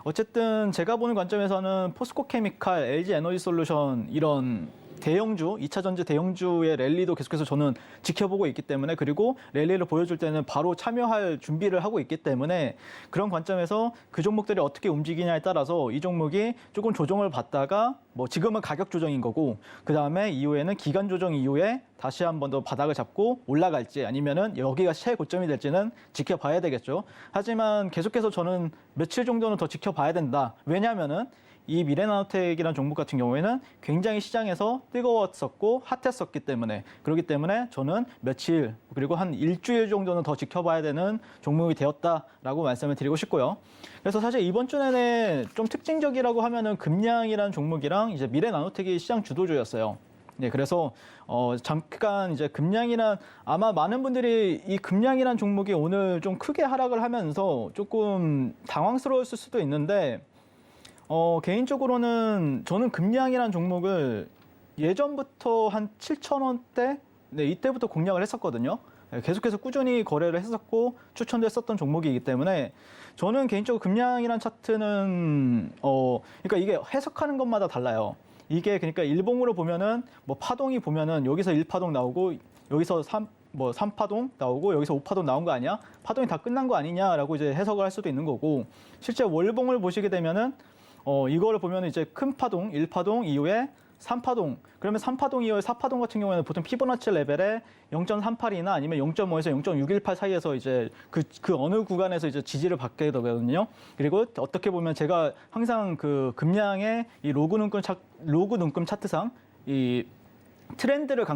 어쨌든 제가 보는 관점에서는 포스코 케미칼, LG 에너지 솔루션 이런 대형주, 2차 전지 대형주의 랠리도 계속해서 저는 지켜보고 있기 때문에 그리고 랠리를 보여줄 때는 바로 참여할 준비를 하고 있기 때문에 그런 관점에서 그 종목들이 어떻게 움직이냐에 따라서 이 종목이 조금 조정을 받다가 뭐 지금은 가격 조정인 거고 그 다음에 이후에는 기간 조정 이후에 다시 한 번 더 바닥을 잡고 올라갈지 아니면은 여기가 최고점이 될지는 지켜봐야 되겠죠. 하지만 계속해서 저는 며칠 정도는 더 지켜봐야 된다. 왜냐하면은 이 미래나노텍이라는 종목 같은 경우에는 굉장히 시장에서 뜨거웠었고 핫했었기 때문에 그렇기 때문에 저는 며칠 그리고 한 일주일 정도는 더 지켜봐야 되는 종목이 되었다라고 말씀을 드리고 싶고요. 그래서 사실 이번 주 내내 좀 특징적이라고 하면은 금양이라는 종목이랑 이제 미래나노텍이 시장 주도주였어요. 네, 그래서 잠깐 이제 금양이란 아마 많은 분들이 이 금양이란 종목이 오늘 좀 크게 하락을 하면서 조금 당황스러웠을 수도 있는데 개인적으로는 저는 금양이라는 종목을 예전부터 한 7,000원대 네, 이때부터 공략을 했었거든요. 계속해서 꾸준히 거래를 했었고 추천도 했었던 종목이기 때문에 저는 개인적으로 금양이란 차트는 그러니까 이게 해석하는 것마다 달라요. 이게 그러니까 일봉으로 보면은 뭐 파동이 보면은 여기서 1파동 나오고 여기서 3파동 나오고 여기서 5파동 나온 거 아니야? 파동이 다 끝난 거 아니냐라고 이제 해석을 할 수도 있는 거고 실제 월봉을 보시게 되면은 이거를 보면 이제 큰 파동, 1파동 이후에 3파동. 그러면 3파동 이후에 4파동 같은 경우에는 보통 피보나치 레벨에 0.38이나 아니면 0.5에서 0.618 사이에서 이제 그 어느 구간에서 이제 지지를 받게 되거든요. 그리고 어떻게 보면 제가 항상 그 금양의 이 로그 눈금 차트상 이 트렌드를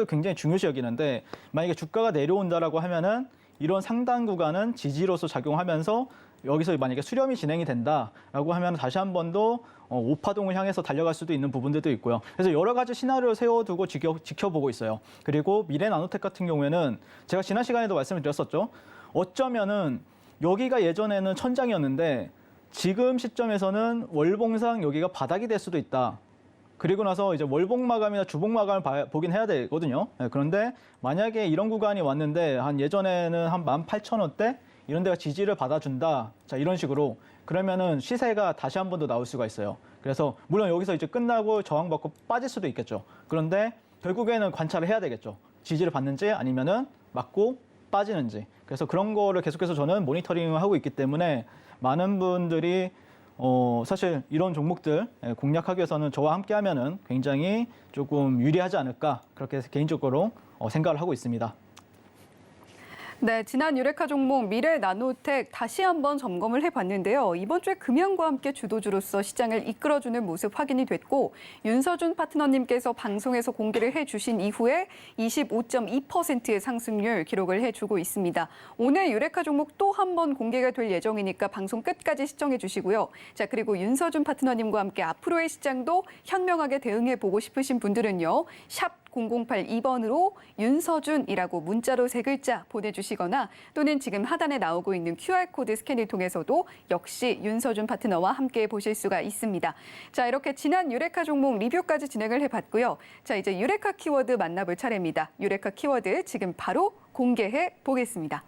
굉장히 중요시 여기는데 만약에 주가가 내려온다라고 하면은 이런 상단 구간은 지지로서 작용하면서 여기서 만약에 수렴이 진행이 된다라고 하면 다시 한 번 더 5파동을 향해서 달려갈 수도 있는 부분들도 있고요. 그래서 여러 가지 시나리오를 세워두고 지켜보고 있어요. 그리고 미래 나노텍 같은 경우에는 제가 지난 시간에도 말씀을 드렸었죠. 어쩌면은 여기가 예전에는 천장이었는데 지금 시점에서는 월봉상 여기가 바닥이 될 수도 있다. 그리고 나서 이제 월봉 마감이나 주봉 마감을 보긴 해야 되거든요. 그런데 만약에 이런 구간이 왔는데 한 예전에는 한 18,000원대 이런 데가 지지를 받아준다. 자, 이런 식으로. 그러면은 시세가 다시 한 번 더 나올 수가 있어요. 그래서 물론 여기서 이제 끝나고 저항받고 빠질 수도 있겠죠. 그런데 결국에는 관찰을 해야 되겠죠. 지지를 받는지 아니면은 맞고 빠지는지. 그래서 그런 거를 계속해서 저는 모니터링을 하고 있기 때문에 많은 분들이 사실 이런 종목들 공략하기 위해서는 저와 함께 하면은 굉장히 조금 유리하지 않을까 그렇게 개인적으로 생각을 하고 있습니다. 네, 지난 유레카 종목 미래 나노텍 다시 한번 점검을 해봤는데요. 이번 주에 금양과 함께 주도주로서 시장을 이끌어주는 모습 확인이 됐고 윤서준 파트너님께서 방송에서 공개를 해주신 이후에 25.2%의 상승률 기록을 해주고 있습니다. 오늘 유레카 종목 또 한 번 공개가 될 예정이니까 방송 끝까지 시청해 주시고요. 자, 그리고 윤서준 파트너님과 함께 앞으로의 시장도 현명하게 대응해 보고 싶으신 분들은요. 샵 0082번으로 윤서준이라고 문자로 3글자 보내주시거나 또는 지금 하단에 나오고 있는 QR코드 스캔을 통해서도 역시 윤서준 파트너와 함께 보실 수가 있습니다. 자, 이렇게 지난 유레카 종목 리뷰까지 진행을 해봤고요. 자, 이제 유레카 키워드 만나볼 차례입니다. 유레카 키워드 지금 바로 공개해 보겠습니다.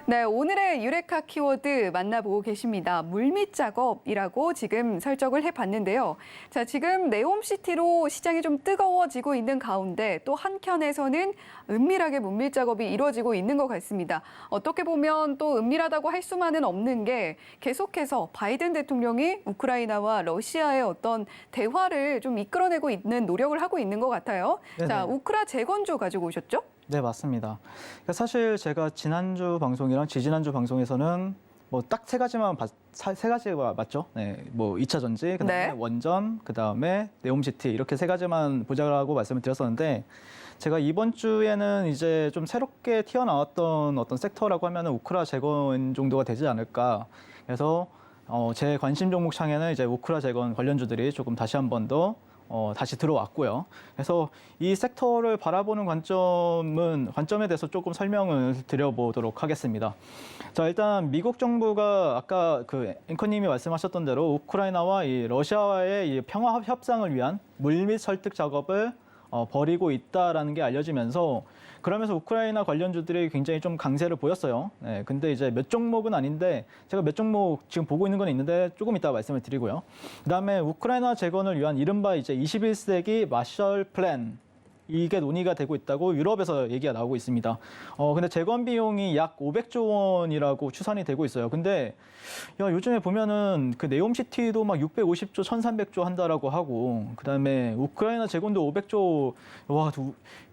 네, 오늘의 유레카 키워드 만나보고 계십니다. 물밑 작업이라고 지금 설정을 해봤는데요. 자, 지금 네옴시티로 시장이 좀 뜨거워지고 있는 가운데 또 한켠에서는 은밀하게 물밑 작업이 이루어지고 있는 것 같습니다. 어떻게 보면 또 은밀하다고 할 수만은 없는 게 계속해서 바이든 대통령이 우크라이나와 러시아의 어떤 대화를 좀 이끌어내고 있는 노력을 하고 있는 것 같아요. 네네. 자, 우크라 재건조 가지고 오셨죠? 네, 맞습니다. 그러니까 사실 제가 지난주 방송이랑 지지난주 방송에서는 뭐 딱 세 가지가 맞죠? 네, 뭐 2차 전지, 그다음에 네. 원전, 그다음에 네옴시티 이렇게 세 가지만 보자라고 말씀을 드렸었는데 제가 이번 주에는 이제 좀 새롭게 튀어나왔던 어떤 섹터라고 하면은 우크라 재건 정도가 되지 않을까. 그래서 제 관심 종목 창에는 이제 우크라 재건 관련주들이 조금 다시 한 번 더 다시 들어왔고요. 그래서 이 섹터를 바라보는 관점에 대해서 조금 설명을 드려보도록 하겠습니다. 자, 일단 미국 정부가 아까 그 앵커님이 말씀하셨던 대로 우크라이나와 이 러시아와의 이 평화 협상을 위한 물밑 설득 작업을 벌이고 있다라는 게 알려지면서 그러면서 우크라이나 관련주들이 굉장히 좀 강세를 보였어요. 네, 근데 이제 몇 종목은 아닌데 제가 몇 종목 지금 보고 있는 건 있는데 조금 이따 말씀을 드리고요. 그다음에 우크라이나 재건을 위한 이른바 이제 21세기 마셜 플랜 이게 논의가 되고 있다고 유럽에서 얘기가 나오고 있습니다. 근데 재건 비용이 약 500조 원이라고 추산이 되고 있어요. 근데 야, 요즘에 보면은 그 네옴시티도 막 650조, 1300조 한다라고 하고 그다음에 우크라이나 재건도 500조 와,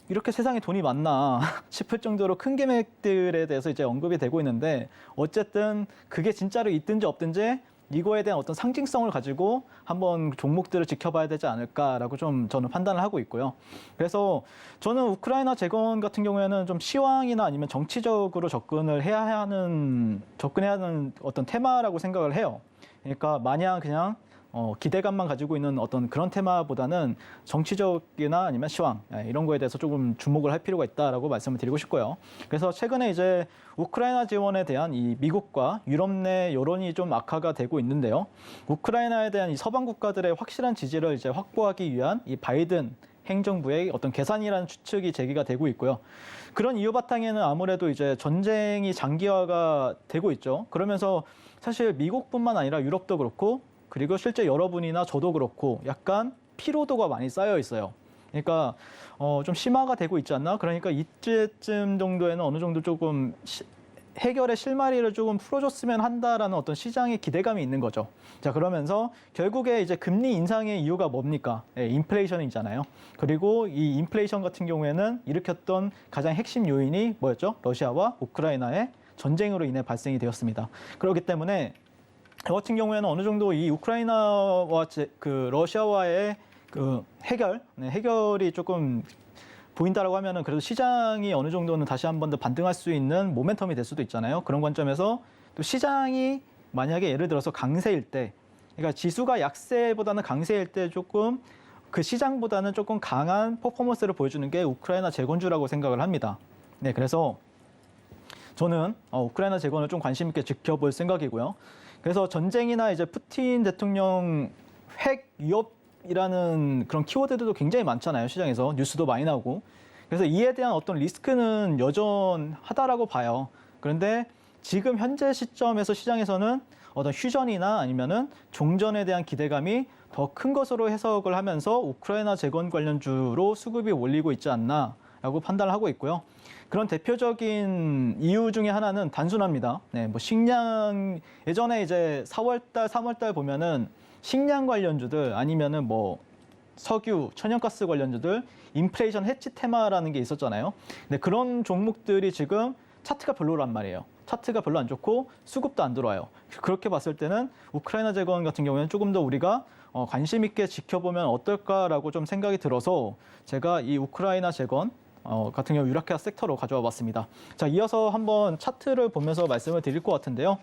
이렇게 세상에 돈이 많나 싶을 정도로 큰 금액들에 대해서 이제 언급이 되고 있는데 어쨌든 그게 진짜로 있든지 없든지 이거에 대한 어떤 상징성을 가지고 한번 종목들을 지켜봐야 되지 않을까라고 좀 저는 판단을 하고 있고요. 그래서 저는 우크라이나 재건 같은 경우에는 좀 시황이나 아니면 정치적으로 접근해야 하는 어떤 테마라고 생각을 해요. 그러니까 마냥 그냥 기대감만 가지고 있는 어떤 그런 테마보다는 정치적이나 아니면 시황 이런 거에 대해서 조금 주목을 할 필요가 있다라고 말씀을 드리고 싶고요. 그래서 최근에 이제 우크라이나 지원에 대한 이 미국과 유럽 내 여론이 좀 악화가 되고 있는데요. 우크라이나에 대한 이 서방 국가들의 확실한 지지를 이제 확보하기 위한 이 바이든 행정부의 어떤 계산이라는 추측이 제기가 되고 있고요. 그런 이유 바탕에는 아무래도 이제 전쟁이 장기화가 되고 있죠. 그러면서 사실 미국뿐만 아니라 유럽도 그렇고 그리고 실제 여러분이나 저도 그렇고 약간 피로도가 많이 쌓여 있어요. 그러니까 좀 심화가 되고 있지 않나? 그러니까 이때쯤 정도에는 어느 정도 조금 해결의 실마리를 조금 풀어줬으면 한다라는 어떤 시장의 기대감이 있는 거죠. 자, 그러면서 결국에 이제 금리 인상의 이유가 뭡니까? 인플레이션이잖아요. 그리고 이 인플레이션 같은 경우에는 일으켰던 가장 핵심 요인이 뭐였죠? 러시아와 우크라이나의 전쟁으로 인해 발생이 되었습니다. 그렇기 때문에 저 같은 경우에는 어느 정도 이 우크라이나와 그 러시아와의 그 해결이 조금 보인다라고 하면은 그래도 시장이 어느 정도는 다시 한 번 더 반등할 수 있는 모멘텀이 될 수도 있잖아요. 그런 관점에서 또 시장이 만약에 예를 들어서 강세일 때, 그러니까 지수가 약세보다는 강세일 때 조금 그 시장보다는 조금 강한 퍼포먼스를 보여주는 게 우크라이나 재건주라고 생각을 합니다. 네, 그래서 저는 우크라이나 재건을 좀 관심 있게 지켜볼 생각이고요. 그래서 전쟁이나 이제 푸틴 대통령 핵 위협이라는 그런 키워드들도 굉장히 많잖아요. 시장에서 뉴스도 많이 나오고. 그래서 이에 대한 어떤 리스크는 여전하다라고 봐요. 그런데 지금 현재 시점에서 시장에서는 어떤 휴전이나 아니면은 종전에 대한 기대감이 더 큰 것으로 해석을 하면서 우크라이나 재건 관련주로 수급이 올리고 있지 않나라고 판단을 하고 있고요. 그런 대표적인 이유 중에 하나는 단순합니다. 네, 뭐 식량 예전에 이제 4월달, 3월달 보면은 식량 관련주들 아니면은 뭐 석유, 천연가스 관련주들 인플레이션 해치 테마라는 게 있었잖아요. 근데 그런 종목들이 지금 차트가 별로란 말이에요. 차트가 별로 안 좋고 수급도 안 들어와요. 그렇게 봤을 때는 우크라이나 재건 같은 경우에는 조금 더 우리가 관심 있게 지켜보면 어떨까라고 좀 생각이 들어서 제가 이 우크라이나 재건 같은 경우 유라시아 섹터로 가져와 봤습니다. 자, 이어서 한번 차트를 보면서 말씀을 드릴 것 같은데요.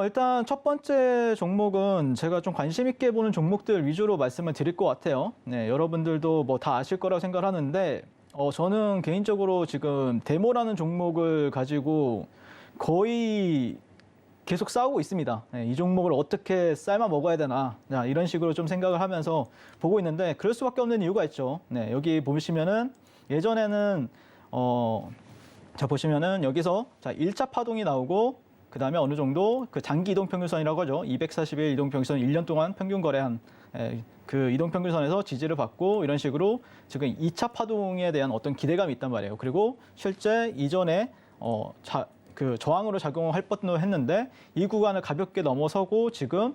일단 첫 번째 종목은 제가 좀 관심 있게 보는 종목들 위주로 말씀을 드릴 것 같아요. 네, 여러분들도 뭐 다 아실 거라고 생각하는데, 저는 개인적으로 지금 데모라는 종목을 가지고 거의 계속 싸우고 있습니다. 네, 이 종목을 어떻게 삶아 먹어야 되나, 이런 식으로 좀 생각을 하면서 보고 있는데, 그럴 수밖에 없는 이유가 있죠. 네, 여기 보시면은 예전에는, 자, 보시면은 여기서 자, 1차 파동이 나오고, 그 다음에 어느 정도 그 장기 이동평균선이라고 하죠. 240일 이동평균선 1년 동안 평균 거래한 그 이동평균선에서 지지를 받고 이런 식으로 지금 2차 파동에 대한 어떤 기대감이 있단 말이에요. 그리고 실제 이전에 그 저항으로 작용할 뻔도 했는데 이 구간을 가볍게 넘어서고 지금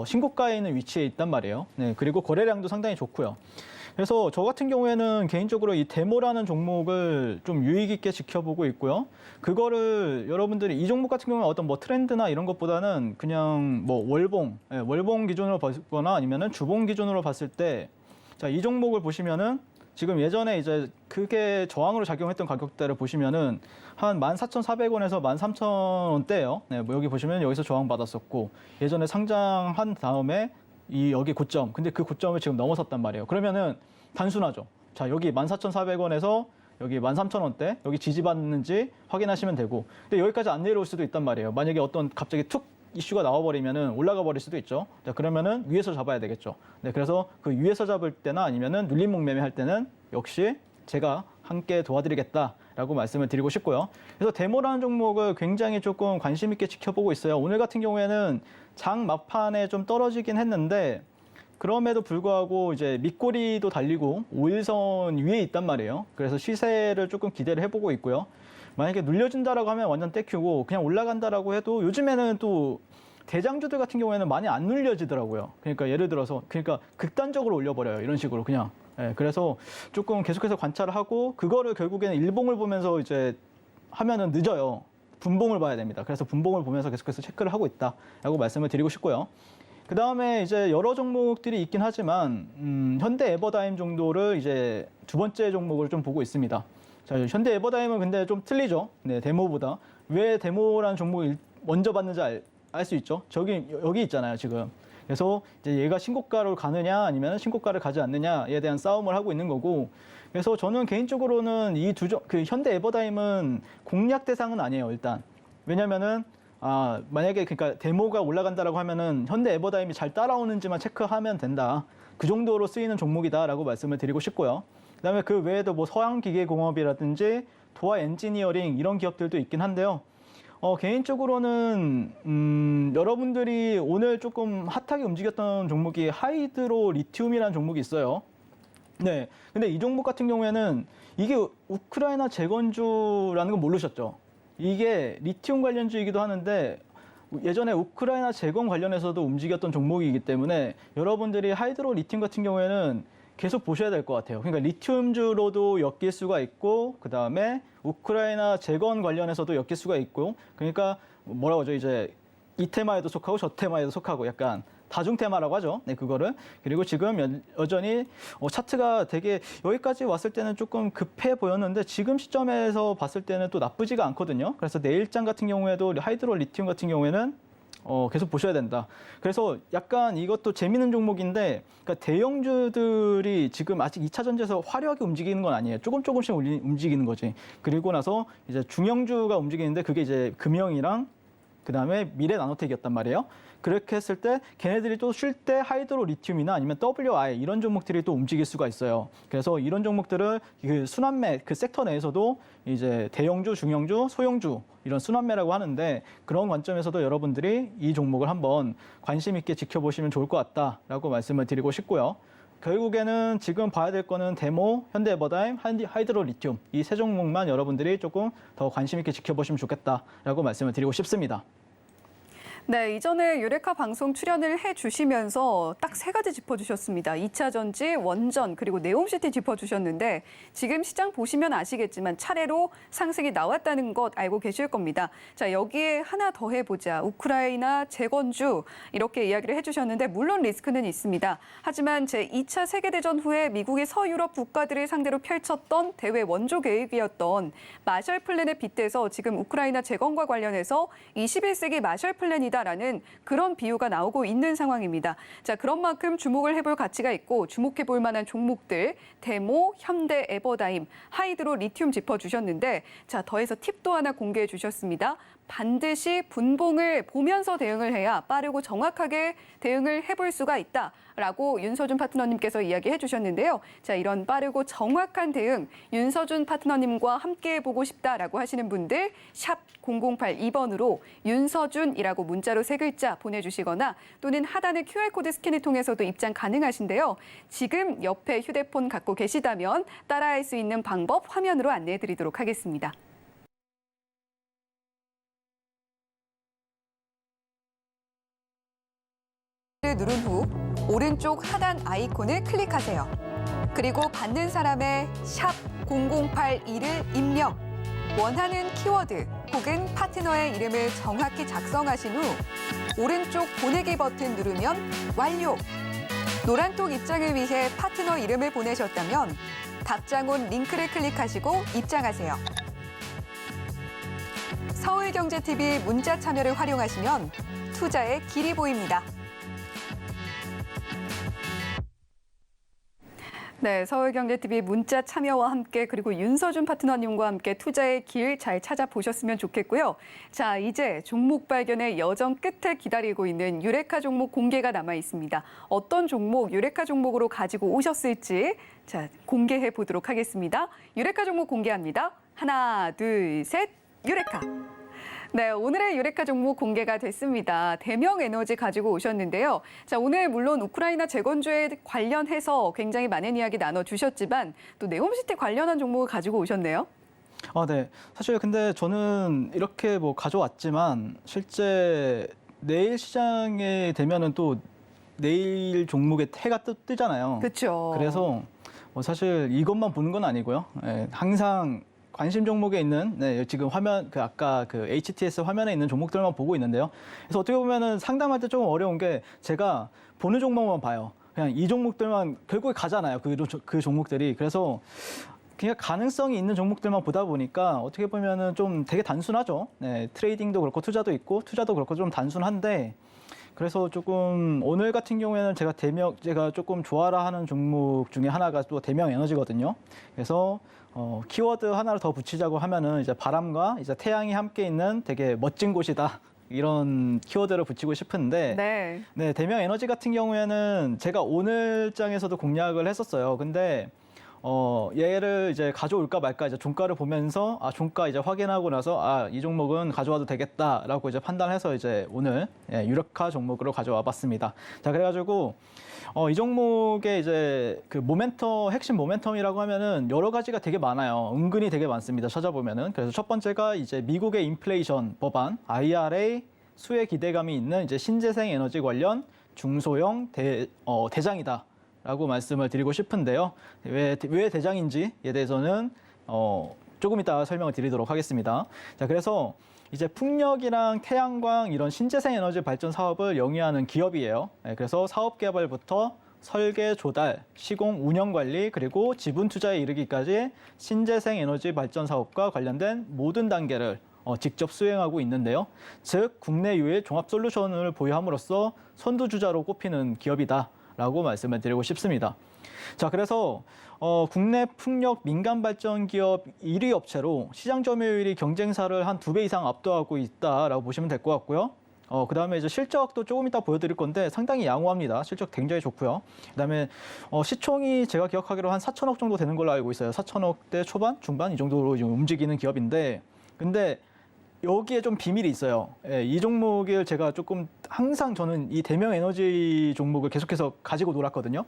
신고가에 있는 위치에 있단 말이에요. 네, 그리고 거래량도 상당히 좋고요. 그래서 저 같은 경우에는 개인적으로 이 데모라는 종목을 좀 유의 깊게 지켜보고 있고요. 그거를 여러분들이 이 종목 같은 경우는 어떤 뭐 트렌드나 이런 것보다는 그냥 뭐 월봉 기준으로 보거나 아니면은 주봉 기준으로 봤을 때, 자, 이 종목을 보시면은 지금 예전에 이제 그게 저항으로 작용했던 가격대를 보시면은 한 14,400원에서 13,000원대예요. 네, 뭐 여기 보시면 여기서 저항 받았었고 예전에 상장한 다음에 여기 고점, 근데 그 고점을 지금 넘어섰단 말이에요. 그러면은 단순하죠. 자, 여기 14,400원에서 여기 13,000원대, 여기 지지받는지 확인하시면 되고, 근데 여기까지 안 내려올 수도 있단 말이에요. 만약에 어떤 갑자기 툭 이슈가 나와버리면은 올라가 버릴 수도 있죠. 자, 그러면은 위에서 잡아야 되겠죠. 네, 그래서 그 위에서 잡을 때나 아니면은 눌림목 매매 할 때는 역시 제가 함께 도와드리겠다라고 말씀을 드리고 싶고요. 그래서 데모라는 종목을 굉장히 조금 관심 있게 지켜보고 있어요. 오늘 같은 경우에는 장 막판에 좀 떨어지긴 했는데 그럼에도 불구하고 이제 밑꼬리도 달리고 5일선 위에 있단 말이에요. 그래서 시세를 조금 기대를 해보고 있고요. 만약에 눌려준다라고 하면 완전 떼큐고 그냥 올라간다라고 해도 요즘에는 또 대장주들 같은 경우에는 많이 안 눌려지더라고요. 그러니까 예를 들어서 극단적으로 올려버려요. 이런 식으로 그냥. 예, 그래서 조금 계속해서 관찰을 하고 그거를 결국에는 일봉을 보면서 이제 하면은 늦어요. 분봉을 봐야 됩니다. 그래서 분봉을 보면서 계속해서 체크를 하고 있다라고 말씀을 드리고 싶고요. 그 다음에 이제 여러 종목들이 있긴 하지만 현대 에버다임 정도를 이제 두 번째 종목을 좀 보고 있습니다. 자, 현대 에버다임은 근데 좀 틀리죠. 네, 데모보다. 왜 데모라는 종목을 먼저 봤는지 알 수 있죠. 여기 있잖아요, 지금. 그래서 이제 얘가 신고가로 가느냐 아니면 신고가를 가지 않느냐에 대한 싸움을 하고 있는 거고, 그래서 저는 개인적으로는 그 현대 에버다임은 공략 대상은 아니에요, 일단. 왜냐면은 만약에 그러니까 데모가 올라간다라고 하면은 현대 에버다임이 잘 따라오는지만 체크하면 된다. 그 정도로 쓰이는 종목이다라고 말씀을 드리고 싶고요. 그다음에 그 외에도 뭐 서양기계공업이라든지 도화 엔지니어링 이런 기업들도 있긴 한데요. 개인적으로는 여러분들이 오늘 조금 핫하게 움직였던 종목이 하이드로 리튬이라는 종목이 있어요. 네, 근데 이 종목 같은 경우에는 이게 우크라이나 재건주라는 건 모르셨죠? 이게 리튬 관련주이기도 하는데 예전에 우크라이나 재건 관련해서도 움직였던 종목이기 때문에 여러분들이 하이드로 리튬 같은 경우에는 계속 보셔야 될 것 같아요. 그러니까 리튬주로도 엮일 수가 있고, 그 다음에 우크라이나 재건 관련해서도 엮일 수가 있고, 그러니까 뭐라고 하죠? 이제 이 테마에도 속하고 저 테마에도 속하고 약간 다중 테마라고 하죠. 네, 그거를. 그리고 지금 여전히 차트가 되게 여기까지 왔을 때는 조금 급해 보였는데 지금 시점에서 봤을 때는 또 나쁘지가 않거든요. 그래서 내일장 같은 경우에도 하이드로 리튬 같은 경우에는 계속 보셔야 된다. 그래서 약간 이것도 재미있는 종목인데, 그러니까 대형주들이 지금 아직 2차 전지에서 화려하게 움직이는 건 아니에요. 조금씩 움직이는 거지. 그리고 나서 이제 중형주가 움직이는데 그게 이제 금형이랑 그 다음에 미래 나노텍이었단 말이에요. 그렇게 했을 때 걔네들이 또 쉴 때 하이드로 리튬이나 아니면 WI 이런 종목들이 또 움직일 수가 있어요. 그래서 이런 종목들을 그 순환매 그 섹터 내에서도 이제 대형주, 중형주, 소형주 이런 순환매라고 하는데 그런 관점에서도 여러분들이 이 종목을 한번 관심 있게 지켜보시면 좋을 것 같다라고 말씀을 드리고 싶고요. 결국에는 지금 봐야 될 거는 데모, 현대에버다임, 하이드로 리튬 이 세 종목만 여러분들이 조금 더 관심 있게 지켜보시면 좋겠다라고 말씀을 드리고 싶습니다. 네, 이전에 유레카 방송 출연을 해주시면서 딱 세 가지 짚어주셨습니다. 2차 전지, 원전, 그리고 네옴시티 짚어주셨는데 지금 시장 보시면 아시겠지만 차례로 상승이 나왔다는 것 알고 계실 겁니다. 자, 여기에 하나 더 해보자. 우크라이나 재건주 이렇게 이야기를 해주셨는데 물론 리스크는 있습니다. 하지만 제2차 세계대전 후에 미국이 서유럽 국가들을 상대로 펼쳤던 대외 원조 계획이었던 마셜 플랜에 빗대서 지금 우크라이나 재건과 관련해서 21세기 마셜 플랜이다라는 그런 비유가 나오고 있는 상황입니다. 자, 그런 만큼 주목을 해볼 가치가 있고 주목해볼 만한 종목들 데모, 현대, 에버다임, 하이드로, 리튬 짚어주셨는데 자, 더해서 팁도 하나 공개해 주셨습니다. 반드시 분봉을 보면서 대응을 해야 빠르고 정확하게 대응을 해볼 수가 있다라고 윤서준 파트너님께서 이야기해 주셨는데요. 자, 이런 빠르고 정확한 대응 윤서준 파트너님과 함께 해보고 싶다라고 하시는 분들 샵 0082번으로 윤서준이라고 문자로 3글자 보내주시거나 또는 하단의 QR코드 스캔을 통해서도 입장 가능하신데요. 지금 옆에 휴대폰 갖고 계시다면 따라할 수 있는 방법 화면으로 안내해 드리도록 하겠습니다. 누른 후 오른쪽 하단 아이콘을 클릭하세요. 그리고 받는 사람의 샵 0082를 입력, 원하는 키워드 혹은 파트너의 이름을 정확히 작성하신 후 오른쪽 보내기 버튼 누르면 완료. 노란톡 입장을 위해 파트너 이름을 보내셨다면 답장 온 링크를 클릭하시고 입장하세요. 서울경제TV 문자 참여를 활용하시면 투자의 길이 보입니다. 네, 서울경제TV 문자 참여와 함께 그리고 윤서준 파트너님과 함께 투자의 길 잘 찾아보셨으면 좋겠고요. 자, 이제 종목 발견의 여정 끝에 기다리고 있는 유레카 종목 공개가 남아 있습니다. 어떤 종목, 유레카 종목으로 가지고 오셨을지 자, 공개해 보도록 하겠습니다. 유레카 종목 공개합니다. 하나, 둘, 셋, 유레카. 네, 오늘의 유레카 종목 공개가 됐습니다. 대명에너지 가지고 오셨는데요. 자, 오늘 물론 우크라이나 재건주에 관련해서 굉장히 많은 이야기 나눠주셨지만 또 네옴시티 관련한 종목을 가지고 오셨네요. 네. 사실 근데 저는 이렇게 뭐 가져왔지만 실제 내일 시장에 되면은 또 내일 종목에 해가 뜨잖아요. 그렇죠. 그래서 뭐 사실 이것만 보는 건 아니고요. 예, 항상 관심 종목에 있는 지금 화면 아까 그 HTS 화면에 있는 종목들만 보고 있는데요. 그래서 어떻게 보면은 상담할 때 조금 어려운 게 제가 보는 종목만 봐요. 그냥 이 종목들만 결국에 가잖아요. 그 종목들이. 그래서 그냥 가능성이 있는 종목들만 보다 보니까 어떻게 보면은 좀 되게 단순하죠. 네, 트레이딩도 그렇고 투자도 있고 투자도 그렇고 좀 단순한데 그래서 조금 오늘 같은 경우에는 제가 조금 좋아라 하는 종목 중에 하나가 또 대명 에너지거든요. 그래서 키워드 하나를 더 붙이자고 하면은 이제 바람과 이제 태양이 함께 있는 되게 멋진 곳이다. 이런 키워드를 붙이고 싶은데 네, 대명 에너지 같은 경우에는 제가 오늘 장에서도 공략을 했었어요. 근데 얘를 이제 가져올까 말까 이제 종가를 보면서 종가 이제 확인하고 나서 이 종목은 가져와도 되겠다라고 이제 판단해서 이제 오늘 유레카 종목으로 가져와 봤습니다. 자, 그래가지고 이 종목의 이제 그 핵심 모멘텀이라고 하면은 여러 가지가 되게 많아요. 은근히 되게 많습니다. 찾아보면은. 그래서 첫 번째가 이제 미국의 인플레이션 법안, IRA 수혜 기대감이 있는 이제 신재생 에너지 관련 중소형 대장이다. 라고 말씀을 드리고 싶은데요. 왜 대장인지에 대해서는 조금 이따 설명을 드리도록 하겠습니다. 자, 그래서 이제 풍력이랑 태양광 이런 신재생 에너지 발전 사업을 영위하는 기업이에요. 그래서 사업 개발부터 설계, 조달, 시공, 운영 관리, 그리고 지분 투자에 이르기까지 신재생 에너지 발전 사업과 관련된 모든 단계를 직접 수행하고 있는데요. 즉, 국내 유일 종합 솔루션을 보유함으로써 선두주자로 꼽히는 기업이다. 라고 말씀을 드리고 싶습니다. 자, 그래서 국내 풍력 민간 발전 기업 1위 업체로 시장 점유율이 경쟁사를 한 2배 이상 압도하고 있다라고 보시면 될 것 같고요. 그다음에 이제 실적도 조금 이따 보여드릴 건데 상당히 양호합니다. 실적 굉장히 좋고요. 그다음에 시총이 제가 기억하기로 한 4천억 정도 되는 걸로 알고 있어요. 4천억대 초반, 중반 이 정도로 지금 움직이는 기업인데 근데 여기에 좀 비밀이 있어요. 예, 이 종목을 제가 조금 항상 저는 이 대명 에너지 종목을 계속해서 가지고 놀았거든요.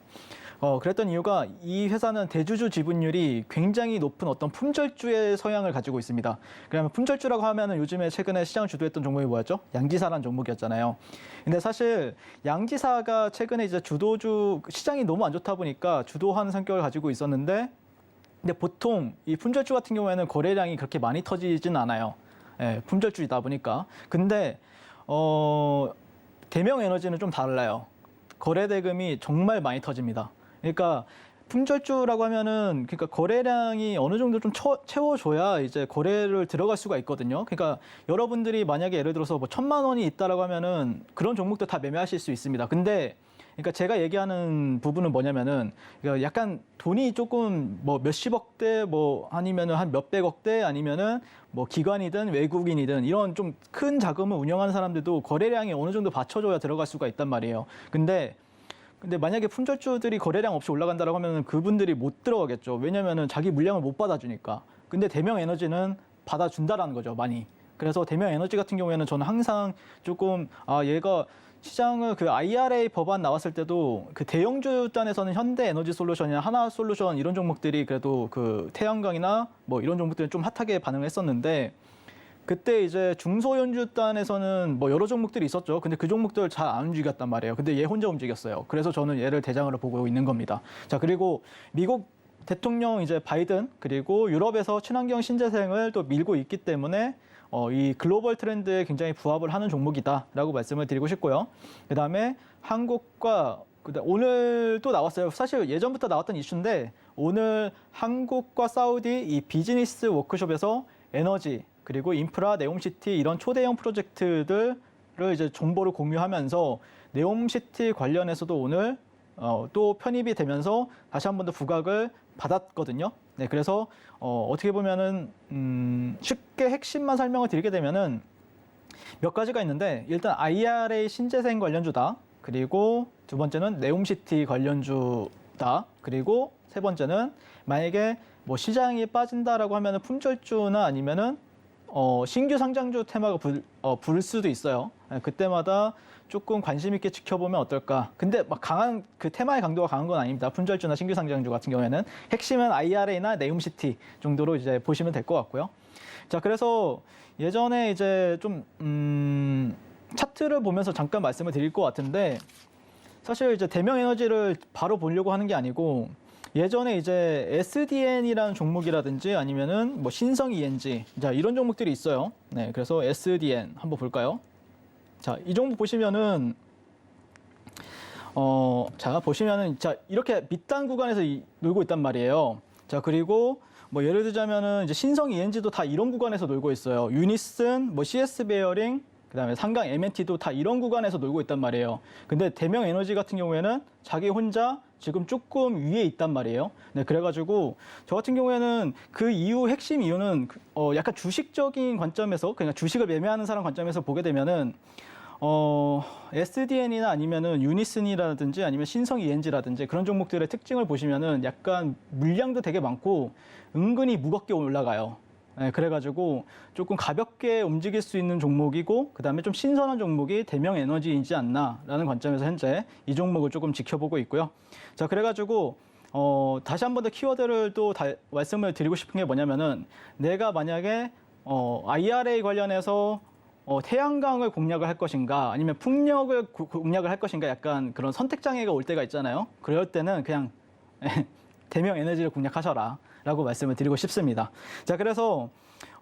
그랬던 이유가 이 회사는 대주주 지분율이 굉장히 높은 어떤 품절주의 성향을 가지고 있습니다. 그러면 품절주라고 하면은 요즘에 최근에 시장을 주도했던 종목이 뭐였죠? 양지사라는 종목이었잖아요. 근데 사실 양지사가 최근에 이제 주도주 시장이 너무 안 좋다 보니까 주도하는 성격을 가지고 있었는데 근데 보통 이 품절주 같은 경우에는 거래량이 그렇게 많이 터지진 않아요. 예, 품절주이다 보니까. 근데 대명 에너지는 좀 달라요. 거래 대금이 정말 많이 터집니다. 그러니까 품절주라고 하면은 그러니까 거래량이 어느 정도 좀 채워줘야 이제 거래를 들어갈 수가 있거든요. 그러니까 여러분들이 만약에 예를 들어서 뭐 1,000만 원이 있다라고 하면은 그런 종목도 다 매매하실 수 있습니다. 근데 그러니까 제가 얘기하는 부분은 뭐냐면은 그러니까 약간 돈이 조금 뭐 몇십억대 뭐 아니면은 한 몇백억대 아니면은 뭐 기관이든 외국인이든 이런 좀 큰 자금을 운영하는 사람들도 거래량이 어느 정도 받쳐줘야 들어갈 수가 있단 말이에요. 근데 만약에 품절주들이 거래량 없이 올라간다라고 하면은 그분들이 못 들어가겠죠. 왜냐면은 자기 물량을 못 받아주니까. 근데 대명 에너지는 받아준다라는 거죠, 많이. 그래서 대명 에너지 같은 경우에는 저는 항상 조금 얘가 시장을 그 IRA 법안 나왔을 때도 그 대형주 단에서는 현대 에너지 솔루션이나 하나 솔루션 이런 종목들이 그래도 그 태양광이나 뭐 이런 종목들은 좀 핫하게 반응을 했었는데 그때 이제 중소연주 단에서는 뭐 여러 종목들이 있었죠. 근데 그 종목들 잘 안 움직였단 말이에요. 근데 얘 혼자 움직였어요. 그래서 저는 얘를 대장으로 보고 있는 겁니다. 자, 그리고 미국 대통령 이제 바이든 그리고 유럽에서 친환경 신재생을 또 밀고 있기 때문에 이 글로벌 트렌드에 굉장히 부합을 하는 종목이다라고 말씀을 드리고 싶고요. 그다음에 한국과 오늘 또 나왔어요. 사실 예전부터 나왔던 이슈인데 오늘 한국과 사우디 이 비즈니스 워크숍에서 에너지 그리고 인프라, 네옴시티 이런 초대형 프로젝트들을 이제 정보를 공유하면서 네옴시티 관련해서도 오늘 또 편입이 되면서 다시 한 번 더 부각을 받았거든요. 네, 그래서 어떻게 보면은 쉽게 핵심만 설명을 드리게 되면은 몇 가지가 있는데 일단 IRA 신재생 관련주다. 그리고 두 번째는 네옴시티 관련주다. 그리고 세 번째는 만약에 뭐 시장이 빠진다라고 하면은 품절주나 아니면은 신규 상장주 테마가 불 수도 있어요. 그때마다 조금 관심 있게 지켜보면 어떨까. 근데 막 강한 그 테마의 강도가 강한 건 아닙니다. 품절주나 신규 상장주 같은 경우에는 핵심은 IRA나 네옴시티 정도로 이제 보시면 될 것 같고요. 자, 그래서 예전에 이제 좀 차트를 보면서 잠깐 말씀을 드릴 것 같은데 사실 이제 대명 에너지를 바로 보려고 하는 게 아니고 예전에 이제 SDN이라는 종목이라든지 아니면은 뭐 신성 ENG 자 이런 종목들이 있어요. 네, 그래서 SDN 한번 볼까요? 자, 이 종목 보시면은 자 보시면은 자 이렇게 밑단 구간에서 놀고 있단 말이에요. 자, 그리고 뭐 예를 들자면은 이제 신성 ENG도 다 이런 구간에서 놀고 있어요. 유니슨, 뭐 CS 베어링, 그다음에 상강 MNT도 다 이런 구간에서 놀고 있단 말이에요. 근데 대명 에너지 같은 경우에는 자기 혼자 지금 조금 위에 있단 말이에요. 네, 그래가지고 저 같은 경우에는 그 이유 핵심 이유는 약간 주식적인 관점에서 그냥 주식을 매매하는 사람 관점에서 보게 되면은 SDN이나 아니면은 유니슨이라든지 아니면 신성 ENG라든지 그런 종목들의 특징을 보시면은 약간 물량도 되게 많고 은근히 무겁게 올라가요. 네, 그래가지고 조금 가볍게 움직일 수 있는 종목이고 그다음에 좀 신선한 종목이 대명 에너지이지 않나라는 관점에서 현재 이 종목을 조금 지켜보고 있고요. 자, 그래가지고 다시 한 번 더 키워드를 또 말씀을 드리고 싶은 게 뭐냐면은 내가 만약에 IRA 관련해서 태양광을 공략을 할 것인가 아니면 풍력을 공략을 할 것인가 약간 그런 선택 장애가 올 때가 있잖아요. 그럴 때는 그냥 대명 에너지를 공략하셔라 라고 말씀을 드리고 싶습니다. 자, 그래서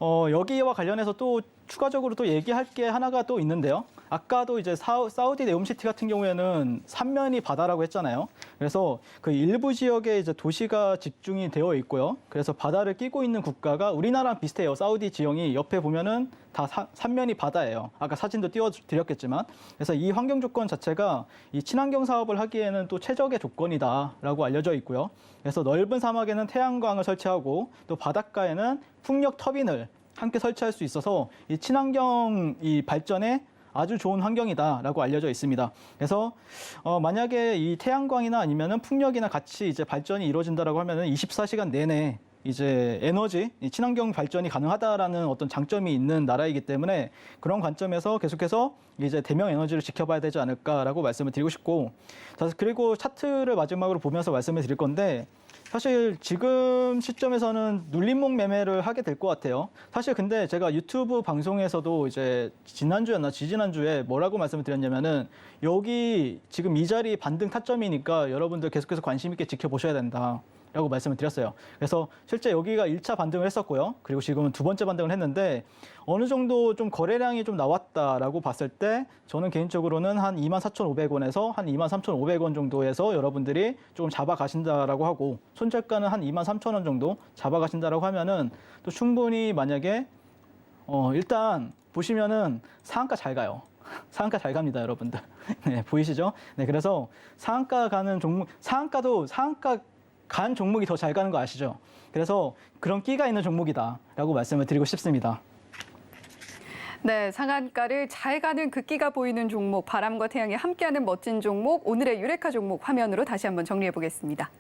여기와 관련해서 또 추가적으로 또 얘기할 게 하나가 또 있는데요. 아까도 이제 사우디 네옴시티 같은 경우에는 삼면이 바다라고 했잖아요. 그래서 그 일부 지역에 이제 도시가 집중이 되어 있고요. 그래서 바다를 끼고 있는 국가가 우리나라랑 비슷해요. 사우디 지형이 옆에 보면은 다 삼면이 바다예요. 아까 사진도 띄워드렸겠지만. 그래서 이 환경 조건 자체가 이 친환경 사업을 하기에는 또 최적의 조건이다라고 알려져 있고요. 그래서 넓은 사막에는 태양광을 설치하고 또 바닷가에는 풍력 터빈을 함께 설치할 수 있어서 이 친환경 이 발전에 아주 좋은 환경이다라고 알려져 있습니다. 그래서 만약에 이 태양광이나 아니면은 풍력이나 같이 이제 발전이 이루어진다라고 하면은 24시간 내내 이제 에너지, 이 친환경 발전이 가능하다라는 어떤 장점이 있는 나라이기 때문에 그런 관점에서 계속해서 이제 대명 에너지를 지켜봐야 되지 않을까라고 말씀을 드리고 싶고, 자, 그리고 차트를 마지막으로 보면서 말씀을 드릴 건데, 사실 지금 시점에서는 눌림목 매매를 하게 될 것 같아요. 사실 근데 제가 유튜브 방송에서도 이제 지난주였나 지지난주에 뭐라고 말씀을 드렸냐면은, 여기 지금 이 자리 반등 타점이니까 여러분들 계속해서 관심 있게 지켜보셔야 된다 라고 말씀을 드렸어요. 그래서 실제 여기가 1차 반등을 했었고요. 그리고 지금은 두 번째 반등을 했는데, 어느 정도 좀 거래량이 좀 나왔다라고 봤을 때 저는 개인적으로는 한 24,500원에서 한 23,500원 정도에서 여러분들이 조금 잡아가신다라고 하고, 손절가는 한 23,000원 정도 잡아가신다라고 하면은 또 충분히 만약에 일단 보시면은 상한가 잘 가요. 상한가 잘 갑니다, 여러분들. 네, 보이시죠? 네, 그래서 상한가 가는 종목, 상한가 간 종목이 더 잘 가는 거 아시죠? 그래서 그런 끼가 있는 종목이다라고 말씀을 드리고 싶습니다. 네, 상한가를 잘 가는 그 끼가 보이는 종목, 바람과 태양이 함께하는 멋진 종목, 오늘의 유레카 종목 화면으로 다시 한번 정리해 보겠습니다.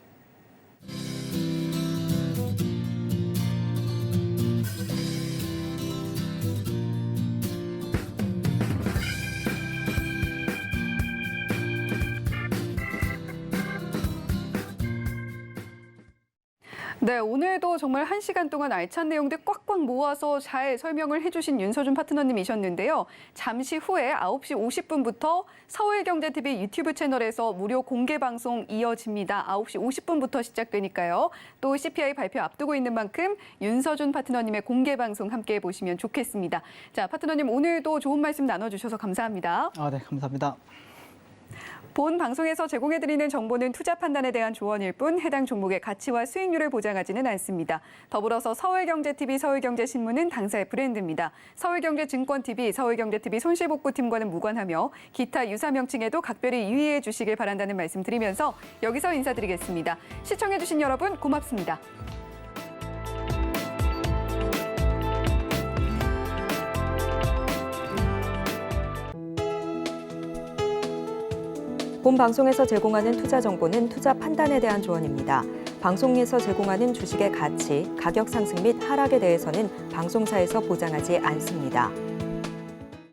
네, 오늘도 정말 1시간 동안 알찬 내용들 꽉꽉 모아서 잘 설명을 해주신 윤서준 파트너님이셨는데요. 잠시 후에 9시 50분부터 서울경제TV 유튜브 채널에서 무료 공개 방송 이어집니다. 9시 50분부터 시작되니까요. 또 CPI 발표 앞두고 있는 만큼 윤서준 파트너님의 공개 방송 함께 보시면 좋겠습니다. 자, 파트너님 오늘도 좋은 말씀 나눠주셔서 감사합니다. 네, 감사합니다. 본 방송에서 제공해드리는 정보는 투자 판단에 대한 조언일 뿐 해당 종목의 가치와 수익률을 보장하지는 않습니다. 더불어서 서울경제TV, 서울경제신문은 당사의 브랜드입니다. 서울경제증권TV, 서울경제TV 손실복구팀과는 무관하며 기타 유사 명칭에도 각별히 유의해 주시길 바란다는 말씀 드리면서 여기서 인사드리겠습니다. 시청해주신 여러분 고맙습니다. 본 방송에서 제공하는 투자 정보는 투자 판단에 대한 조언입니다. 방송에서 제공하는 주식의 가치, 가격 상승 및 하락에 대해서는 방송사에서 보장하지 않습니다.